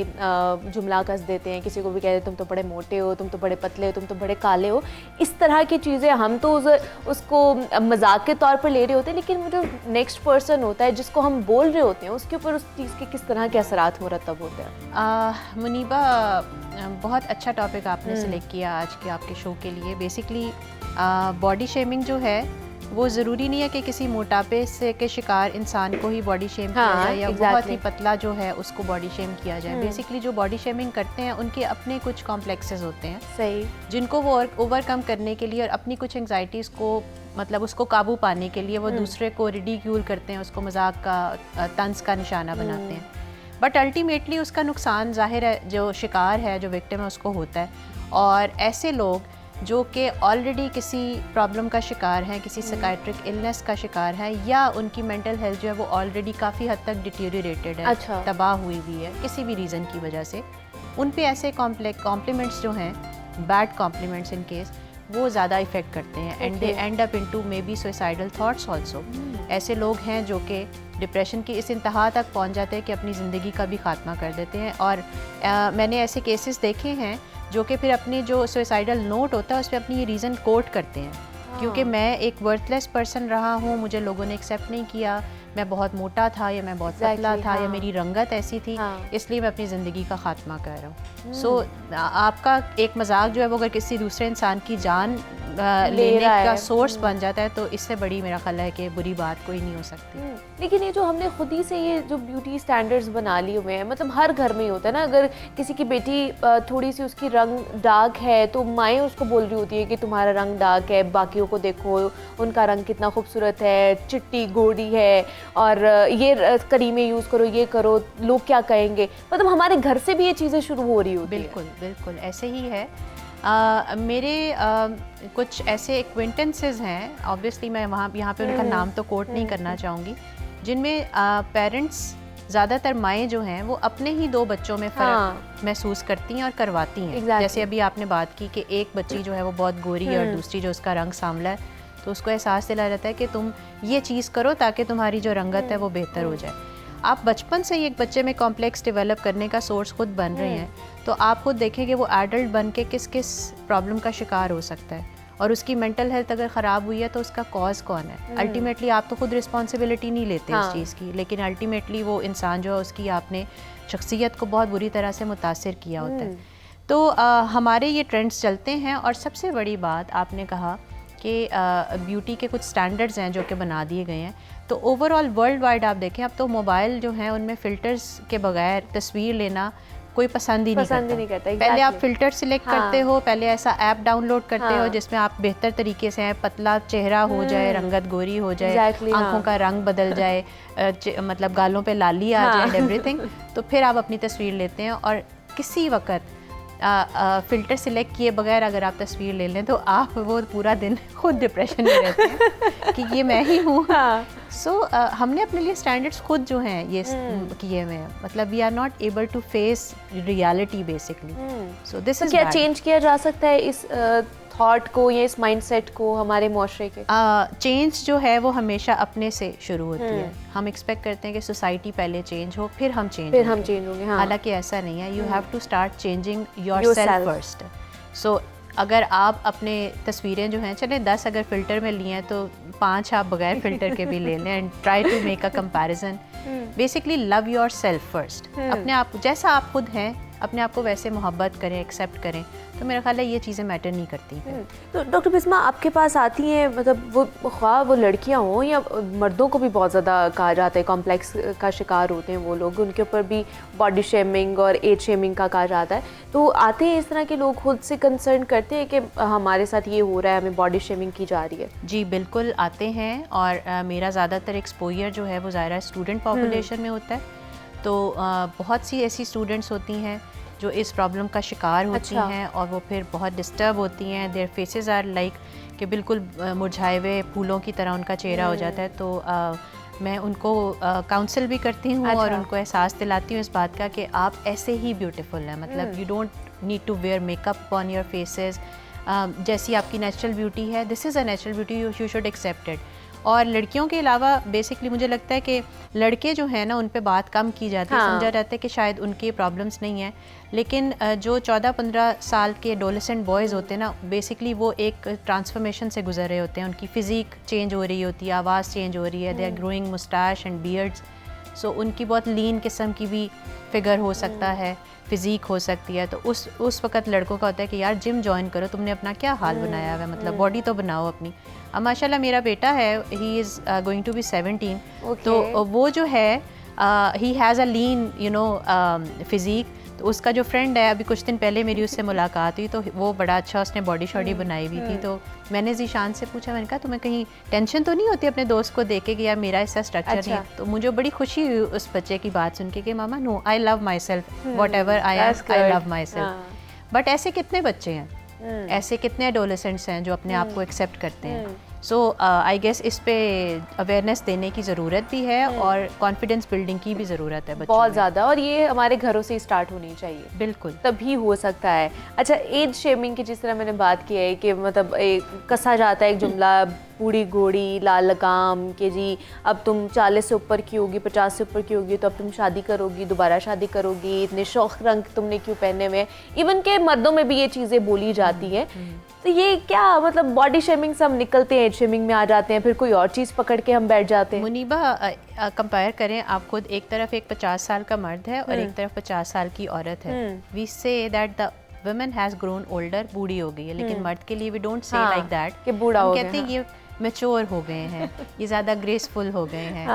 जुमला कस देते हैं, किसी को भी कहते हैं तुम तो बड़े मोटे हो, तुम तो बड़े पतले हो, तुम तो बड़े काले हो। इस तरह की चीज़ें हम तो उसको मजाक के तौर पर ले रहे होते हैं, लेकिन वो जो नेक्स्ट पर्सन होता है जिसको हम बोल रहे होते हैं उसके ऊपर उस चीज़ के किस तरह के असरात मुरतब होते हैं? मुनीबा, बहुत अच्छा टॉपिक आपने सिलेक्ट किया आज के आपके शो के लिए। बेसिकली बॉडी शेमिंग जो है वो ज़रूरी नहीं है कि किसी मोटापे से के शिकार इंसान को ही बॉडी शेम किया जाए या बहुत ही पतला जो है उसको बॉडी शेम किया जाए। बेसिकली जो बॉडी शेमिंग करते हैं उनके अपने कुछ कॉम्प्लेक्सेस होते हैं, सही, जिनको वो ओवरकम करने के लिए और अपनी कुछ एंग्जाइटीज़ को मतलब उसको काबू पाने के लिए वो दूसरे को रिडिक्यूल करते हैं, उसको मजाक का तंज का निशाना बनाते हैं। बट अल्टीमेटली उसका नुकसान ज़ाहिर है जो शिकार है, जो विक्टिम है, उसको होता है। और ऐसे लोग जो कि ऑलरेडी किसी प्रॉब्लम का शिकार हैं, किसी साइकियाट्रिक इलनेस का शिकार है, या उनकी मेंटल हेल्थ जो है वो ऑलरेडी काफ़ी हद तक डिटीरियोरेटेड है, तबाह हुई हुई है किसी भी रीज़न की वजह से, उन पे ऐसे कॉम्प्लीमेंट्स जो हैं, बैड कॉम्प्लीमेंट्स इन केस, वो ज़्यादा इफ़ेक्ट करते हैं and they and up into may be suicidal thoughts also. ऐसे लोग हैं जो कि डिप्रेशन की इस इंतहा तक पहुंच जाते हैं कि अपनी ज़िंदगी का भी खात्मा कर देते हैं। और मैंने ऐसे केसेस देखे हैं जो कि फिर अपनी जो सुसाइडल नोट होता है उस पर अपनी ये रीज़न कोट करते हैं, क्योंकि मैं एक वर्थलेस पर्सन रहा हूँ, मुझे लोगों ने एक्सेप्ट नहीं किया, मैं बहुत मोटा था या मैं बहुत पतला था या मेरी रंगत ऐसी थी, इसलिए मैं अपनी ज़िंदगी का खात्मा कर रहा हूँ। सो आपका एक मजाक जो है वो अगर किसी दूसरे इंसान की जान लेने का सोर्स बन जाता है तो इससे बड़ी मेरा ख्याल है कि बुरी बात कोई नहीं हो सकती। लेकिन ये जो हमने खुद ही से ये जो ब्यूटी स्टैंडर्ड्स बना लिए हुए हैं, मतलब हर घर में ही होता है ना, अगर किसी की बेटी थोड़ी सी उसकी रंग डार्क है तो माएँ उसको बोल रही होती है कि तुम्हारा रंग डार्क है, बाकियों को देखो उनका रंग कितना खूबसूरत है, चिट्टी गोरी है, और ये करीमें यूज़ करो, ये करो, लोग क्या कहेंगे। मतलब हमारे घर से भी ये चीज़ें शुरू हो रही होती हैं। बिल्कुल बिल्कुल ऐसे ही है। मेरे कुछ ऐसे एक्वेंटेंसेस हैं, ऑब्वियसली मैं यहाँ पे उनका नाम तो कोट नहीं करना चाहूँगी, जिनमें पेरेंट्स ज़्यादातर माएँ जो हैं वो अपने ही दो बच्चों में फ़र्क महसूस करती हैं और करवाती हैं। जैसे अभी आपने बात की कि एक बच्ची जो है वो बहुत गोरी है और दूसरी जो उसका रंग सांवला है, तो उसको एहसास दिलाया जाता है कि तुम ये चीज़ करो ताकि तुम्हारी जो रंगत है वो बेहतर हो जाए। आप बचपन से ही एक बच्चे में कॉम्प्लेक्स डेवलप करने का सोर्स खुद बन रहे हैं, तो आप खुद देखें कि वो एडल्ट बन के किस किस प्रॉब्लम का शिकार हो सकता है, और उसकी मेंटल हेल्थ अगर ख़राब हुई है तो उसका कॉज कौन है। अल्टीमेटली आप तो खुद रिस्पॉन्सिबिलिटी नहीं लेते उस चीज़ की, लेकिन अल्टीमेटली वो इंसान जो है उसकी आपने शख्सियत को बहुत बुरी तरह से मुतासिर किया होता है। तो हमारे ये ट्रेंड्स चलते हैं। और सबसे बड़ी बात आपने कहा कि ब्यूटी के कुछ स्टैंडर्ड्स हैं जो कि बना दिए गए हैं, तो ओवरऑल वर्ल्ड वाइड आप देखें अब तो मोबाइल जो हैं उनमें फ़िल्टर्स के बगैर तस्वीर लेना कोई पसंद ही नहीं करता। पहले आप फ़िल्टर सिलेक्ट करते हो, पहले ऐसा ऐप डाउनलोड करते हो जिसमें आप बेहतर तरीके से पतला चेहरा हो जाए, रंगत गोरी हो जाए, आंखों का रंग बदल जाए, मतलब गालों पे लाली आ जाए, एवरीथिंग, तो फिर आप अपनी तस्वीर लेते हैं। और किसी वक्त फ़िल्टर सिलेक्ट किए बगैर अगर आप तस्वीर ले लें तो आप वो पूरा दिन खुद डिप्रेशन में रहते हैं कि ये मैं ही हूँ। हमने अपने लिए स्टैंडर्ड्स खुद जो हैं ये किए हुए हैं, मतलब we are not able to face reality basically. So this is क्या चेंज किया जा सकता है इस थॉट को या इस माइंडसेट को हमारे मुआशरे के? चेंज जो है वो हमेशा अपने से शुरू होती है। हम एक्सपेक्ट करते हैं कि सोसाइटी पहले चेंज हो फिर हम चेंज होंगे। हाँ। हालांकि ऐसा नहीं है। You have to start changing yourself first. So अगर आप अपने तस्वीरें जो हैं, चले 10 अगर फ़िल्टर में लिए हैं तो 5 आप बगैर फ़िल्टर के भी ले लें and try to make a comparison. Basically love yourself first. अपने आप जैसा आप खुद हैं अपने आप को वैसे मोहब्बत करें, एक्सेप्ट करें, तो मेरा ख्याल है ये चीज़ें मैटर नहीं करती। तो डॉक्टर बिस्मा आपके पास आती हैं, मतलब वो लड़कियां हों या मर्दों को भी बहुत ज़्यादा कहा जाता है कॉम्प्लेक्स का शिकार होते हैं वो लोग, उनके ऊपर भी बॉडी शेमिंग और एज शेमिंग का कहा जाता है, तो आते हैं इस तरह के लोग खुद से कंसर्न करते हैं कि हमारे साथ ये हो रहा है, हमें बॉडी शेमिंग की जा रही है? जी बिल्कुल आते हैं, और मेरा ज़्यादातर एक्सपोजर जो है वो ज़ाहिर स्टूडेंट पॉपुलेशन में होता है। तो बहुत सी ऐसी स्टूडेंट्स होती हैं जो इस प्रॉब्लम का शिकार होती हैं और वो फिर बहुत डिस्टर्ब होती हैं। देयर फेसेस आर लाइक कि बिल्कुल मुरझाए हुए फूलों की तरह उनका चेहरा हो जाता है। तो मैं उनको काउंसल भी करती हूँ और उनको एहसास दिलाती हूँ इस बात का कि आप ऐसे ही ब्यूटीफुल हैं, मतलब you don't need to wear makeup on your faces. जैसी आपकी नेचुरल ब्यूटी है, this is a natural beauty, you should accept it. और लड़कियों के अलावा बेसिकली मुझे लगता है कि लड़के जो हैं ना उन पे बात कम की जाती है। समझा जाता है कि शायद उनके प्रॉब्लम्स नहीं हैं, लेकिन जो 14-15 साल के एडोलेसेंट बॉयज़ होते हैं ना, बेसिकली वो एक ट्रांसफॉर्मेशन से गुजर रहे होते हैं। उनकी फ़िज़िक चेंज हो रही होती है, आवाज़ चेंज हो रही है, they are growing moustache and beards. So उनकी बहुत लीन किस्म की भी फिगर हो सकता है, फ़िज़ीक हो सकती है। तो उस वक्त लड़कों का होता है कि यार जिम ज्वाइन करो, तुमने अपना क्या हाल बनाया हुआ है, मतलब बॉडी तो बनाओ अपनी। अब माशाल्लाह मेरा बेटा है, he is going to be 17, तो वो जो है he has a lean you know physique. तो उसका जो फ्रेंड है, अभी कुछ दिन पहले मेरी उससे मुलाकात हुई, तो वो बड़ा अच्छा उसने बॉडी शॉडी बनाई हुई थी। तो मैंने ज़ीशान से पूछा, मैंने कहा तुम्हें कहीं टेंशन तो नहीं होती अपने दोस्त को देख के कि यार मेरा ऐसा स्ट्रक्चर नहीं है? तो मुझे बड़ी खुशी हुई उस बच्चे की बात सुन के कि mama no, I love myself, whatever I am, I love myself. But ऐसे कितने बच्चे हैं, ऐसे कितने एडोलेसेंट्स हैं जो अपने आप को एक्सेप्ट करते हैं? सो आई गेस इस पे अवेयरनेस देने की ज़रूरत भी है और कॉन्फिडेंस बिल्डिंग की भी ज़रूरत है बच्चों बहुत ज़्यादा, और ये हमारे घरों से स्टार्ट होनी चाहिए। बिल्कुल, तभी हो सकता है। अच्छा, एज शेमिंग की जिस तरह मैंने बात की है कि मतलब कसा जाता है एक जुमला, बूढ़ी घोड़ी लाल लगाम, कि जी अब तुम 40 से ऊपर की होगी, 50 से ऊपर की होगी तो अब तुम शादी करोगी, दोबारा शादी करोगी, इतने शौक रंग तुमने क्यों पहने हुए। इवन के मर्दों में भी ये चीज़ें बोली जाती हैं। तो ये क्या मतलब बॉडी शेमिंग से हम निकलते हैं, एज शेमिंग में आ जाते हैं, फिर कोई और चीज़ पकड़ के हम बैठ जाते हैं। मुनीबा कंपेयर करें आप खुद, एक तरफ एक 50 साल का मर्द है और एक तरफ 50 साल की औरत है। We say that the women has grown older, बूढ़ी हो गई है, लेकिन मर्द के लिए we don't say like that कि बूढ़ा हो गया। कहते हैं ये मैच्योर हो गए हैं, ये ज़्यादा ग्रेसफुल हो गए हैं।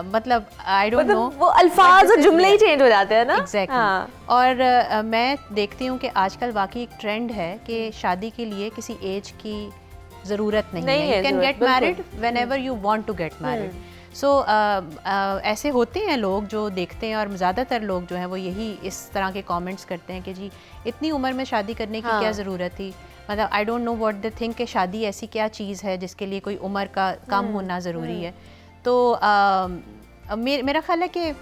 मतलब आई डोंट नो, वो अल्फाज और जुमले ही चेंज हो जाते हैं ना। एग्जैक्टली। और मैं देखती हूँ कि आजकल वाकई एक ट्रेंड है कि शादी के लिए किसी एज की ज़रूरत नहीं है। You can get married whenever you want to get married. So ऐसे होते हैं लोग जो देखते हैं, और ज़्यादातर लोग जो हैं वो यही इस तरह के कमेंट्स करते हैं कि जी इतनी उम्र में शादी करने की क्या ज़रूरत थी। मतलब I don't know what they think कि शादी ऐसी क्या चीज़ है जिसके लिए कोई उम्र का कम होना ज़रूरी है। तो मेरा ख्याल है कि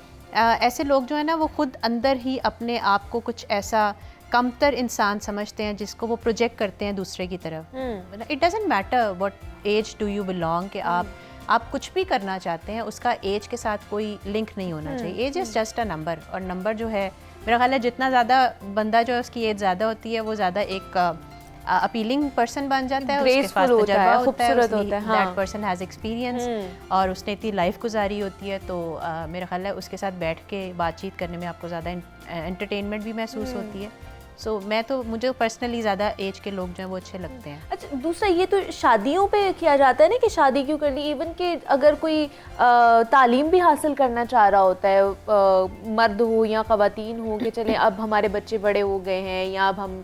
ऐसे लोग जो है ना वो खुद अंदर ही अपने आप को कुछ ऐसा कमतर इंसान समझते हैं जिसको वो प्रोजेक्ट करते हैं दूसरे की तरफ। It doesn't matter what age do you belong, कि आप कुछ भी करना चाहते हैं उसका एज के साथ कोई लिंक नहीं होना चाहिए। Age is just a number, और नंबर जो है मेरा ख्याल है जितना ज़्यादा बंदा जो है उसकी एज ज़्यादा होती है वो ज़्यादा एक अपीलिंग पर्सन बन जाता है, उसके पास तजुर्बा होता है, दैट पर्सन हैज़ एक्सपीरियंस, और उसने इतनी लाइफ गुजारी होती है। तो मेरा ख्याल है उसके साथ बैठ के बातचीत करने में आपको ज़्यादा एंटरटेनमेंट भी महसूस होती है। सो मुझे पर्सनली ज़्यादा एज के लोग जो हैं वो अच्छे लगते हैं। अच्छा, दूसरा ये तो शादियों पे किया जाता है ना कि शादी क्यों कर ली। इवन कि अगर कोई तालीम भी हासिल करना चाह रहा होता है, मर्द हो या ख़वातीन हो, कि चलें अब हमारे बच्चे बड़े हो गए हैं या अब हम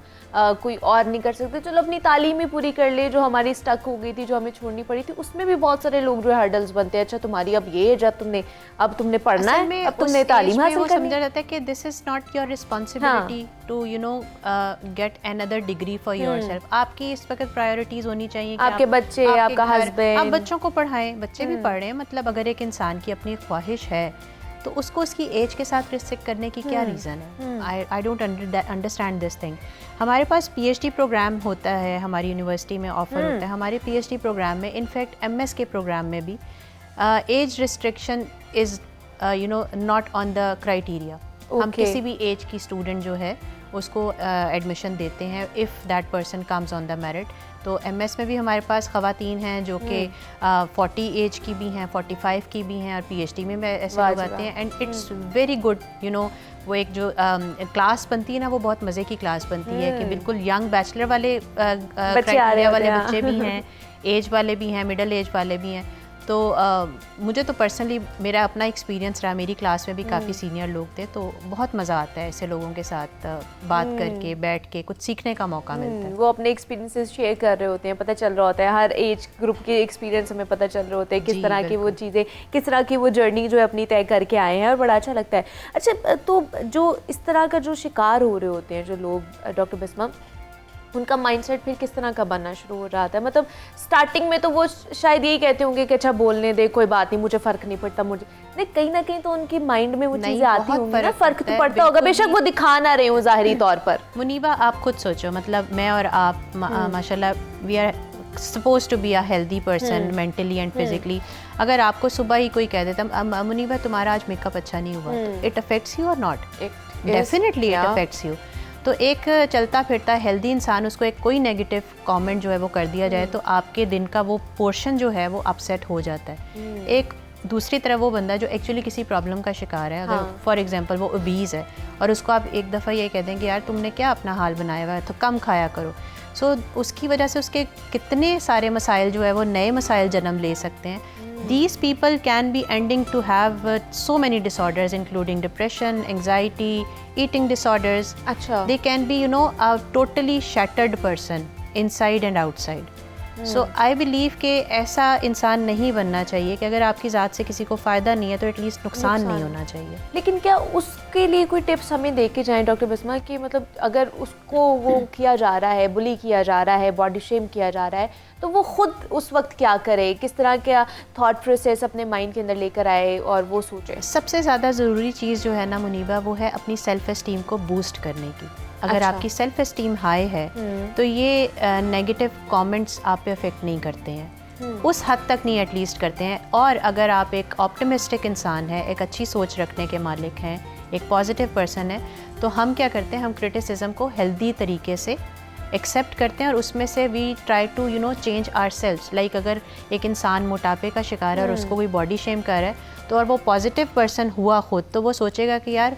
कोई और नहीं कर सकते, चलो अपनी तालीम ही पूरी कर ले जो हमारी स्टक हो गई थी, जो हमें छोड़नी पड़ी थी। उसमें भी बहुत सारे लोग जो हर्डल्स बनते हैं। अच्छा, तुम्हारी अब ये एज है, अब तुमने पढ़ना है, अब तुमने तालीम हासिल करनी है। समझा जाता है कि this is not your responsibility to you know get another degree for yourself. आपकी इस वक्त प्रायोरिटीज़ होनी चाहिए कि आपके बच्चे, आपका हस्बैंड, आप बच्चों को पढ़ाएं, बच्चे भी पढ़ रहे हैं। मतलब अगर एक इंसान की अपनी ख्वाहिश है तो उसको उसकी एज के साथ रिस्ट्रिक्ट करने की क्या रीज़न है? I don't understand this thing. हमारे पास PhD प्रोग्राम होता है, हमारी यूनिवर्सिटी में ऑफर होता है। हमारे PhD प्रोग्राम में, इनफैक्ट MS के प्रोग्राम में भी age restriction is you know not on the criteria. हम किसी भी एज की स्टूडेंट जो है उसको एडमिशन देते हैं if that person comes on the merit. तो MS में भी हमारे पास ख़वातीन हैं जो कि 40 एज की भी हैं, 45 की भी हैं, और PhD में भी ऐसे लोग आते हैं। And it's very good, you know वो एक जो क्लास बनती है ना, वो बहुत मज़े की क्लास बनती है कि बिल्कुल यंग बैचलर वाले क्राइटेरिया वाले बच्चे भी हैं, एज वाले भी हैं, मिडल एज वाले भी हैं। तो मुझे तो पर्सनली मेरा अपना एक्सपीरियंस रहा, मेरी क्लास में भी काफ़ी सीनियर लोग थे, तो बहुत मज़ा आता है ऐसे लोगों के साथ बात करके, बैठ के कुछ सीखने का मौका मिलता है। वो अपने एक्सपीरियंसेस शेयर कर रहे होते हैं, पता चल रहा होता है, हर एज ग्रुप के एक्सपीरियंस हमें पता चल रहे होते हैं, किस तरह की वो चीज़ें, किस तरह की वो जर्नी जो है अपनी तय करके आए हैं, और बड़ा अच्छा लगता है। अच्छा, तो जो इस तरह का जो शिकार हो रहे होते हैं जो लोग, डॉक्टर बिस्मा, उनका माइंडसेट फिर किस तरह का बनना शुरू हो जाता है? मतलब स्टार्टिंग में तो वो शायद यही कहते होंगे कि अच्छा बोलने दे, कोई बात नहीं, मुझे फ़र्क नहीं पड़ता, मुझे नहीं, कहीं ना कहीं तो उनके माइंड में वो चीज़ें आती होंगी ना, फ़र्क तो पड़ता होगा, बेशक वो दिखा ना रहे हो ज़ाहिरी तौर पर। मुनीबा, आप खुद सोचो, मतलब मैं और आप माशाल्लाह we are suppose to be a healthy person mentally and physically. अगर आपको सुबह ही कोई कह देता मुनीबा तुम्हारा आज मेकअप अच्छा नहीं हुआ, तो इट अफेक्ट्स यू और not? Definitely it affects you. तो एक चलता फिरता हेल्दी इंसान, उसको एक कोई नेगेटिव कमेंट जो है वो कर दिया जाए तो आपके दिन का वो पोर्शन जो है वो अपसेट हो जाता है। एक दूसरी तरफ वो बंदा जो एक्चुअली किसी प्रॉब्लम का शिकार है, अगर फॉर एग्जांपल वो ओबीज़ है और उसको आप एक दफ़ा ये कह दें कि यार तुमने क्या अपना हाल बनाया हुआ है, तो कम खाया करो, सो उसकी वजह से उसके कितने सारे मसाइल जो है वो नए मसाइल जन्म ले सकते हैं। These people can be ending to have so many disorders including depression, anxiety, eating disorders. अच्छा. They can be, you know, a totally shattered person inside and outside. So I believe कि ऐसा इंसान नहीं बनना चाहिए कि अगर आपकी ज़ात से किसी को फ़ायदा नहीं है तो एटलीस्ट नुकसान नहीं होना चाहिए। लेकिन क्या उसके लिए कोई टिप्स हमें दे के जाएं डॉक्टर बिस्मा, कि मतलब अगर उसको वो किया जा रहा है, बुली किया जा रहा है, बॉडी शेम किया जा रहा है, तो वो खुद उस वक्त क्या करे, किस तरह का थॉट प्रोसेस अपने माइंड के अंदर लेकर आए और वो सोचे? सबसे ज़्यादा ज़रूरी चीज़ जो है ना मुनीबा, वो है अपनी सेल्फ एस्टीम को बूस्ट करने की। अगर आपकी सेल्फ एस्टीम हाई है तो ये नेगेटिव कमेंट्स आप पे अफेक्ट नहीं करते हैं, उस हद तक नहीं एटलीस्ट करते हैं। और अगर आप एक ऑप्टिमिस्टिक इंसान है, एक अच्छी सोच रखने के मालिक हैं, एक पॉजिटिव पर्सन है, तो हम क्या करते हैं, हम क्रिटिसिज्म को हेल्दी तरीके से एक्सेप्ट करते हैं और उसमें से we try to you know change ourselves. Like अगर एक इंसान मोटापे का शिकार है और उसको कोई बॉडी शेम कर रहा है, तो और वो पॉजिटिव पर्सन हुआ खुद, तो वो सोचेगा कि यार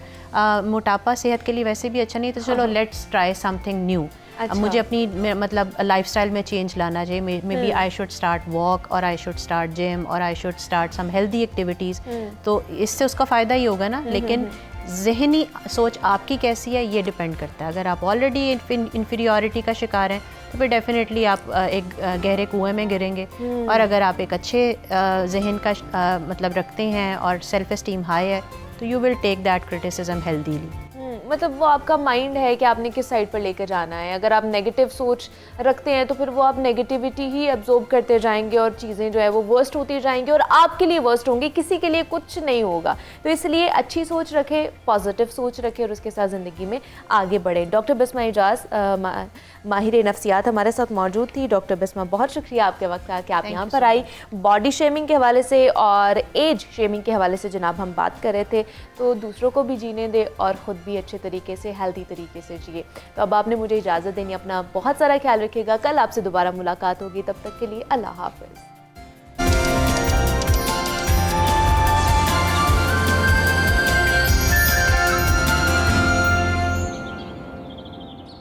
मोटापा सेहत के लिए वैसे भी अच्छा नहीं, तो चलो लेट्स ट्राई समथिंग न्यू। अब मुझे अपनी मतलब लाइफस्टाइल में चेंज लाना चाहिए, maybe I should start walk, और आई शुड स्टार्ट जिम, और I should start some healthy activities. तो इससे उसका फ़ायदा ही होगा ना। लेकिन ज़हनी सोच आपकी कैसी है ये डिपेंड करता है। अगर आप ऑलरेडी इन्फीरियॉरिटी का शिकार हैं तो फिर डेफिनेटली आप एक गहरे कुएं में गिरेंगे। और अगर आप एक अच्छे जहन का मतलब रखते हैं और सेल्फ एस्टीम हाई है, तो you will take that criticism healthily. मतलब वो आपका माइंड है कि आपने किस साइड पर लेकर जाना है। अगर आप नेगेटिव सोच रखते हैं तो फिर वो आप नेगेटिविटी ही एब्जॉर्ब करते जाएंगे और चीज़ें जो है वो वर्स्ट होती जाएंगी और आपके लिए वर्स्ट होंगी, किसी के लिए कुछ नहीं होगा। तो इसलिए अच्छी सोच रखें, पॉजिटिव सोच रखें और उसके साथ ज़िंदगी में आगे बढ़ें। डॉक्टर बिस्मा इजाज़ माहिर नफ्सियात हमारे साथ मौजूद थी। डॉक्टर बिस्मा, बहुत शुक्रिया आपके वक्त का कि आप यहाँ पर आई। बॉडी शेमिंग के हवाले से और एज शेमिंग के हवाले से जनाब हम बात कर रहे थे, तो दूसरों को भी जीने दें और ख़ुद भी अच्छे तरीके से, हेल्दी तरीके से जिए। तो अब आपने मुझे इजाज़त देनी, अपना बहुत सारा ख्याल रखिएगा। कल आपसे दोबारा मुलाकात होगी, तब तक के लिए अल्लाह हाफ़िज़।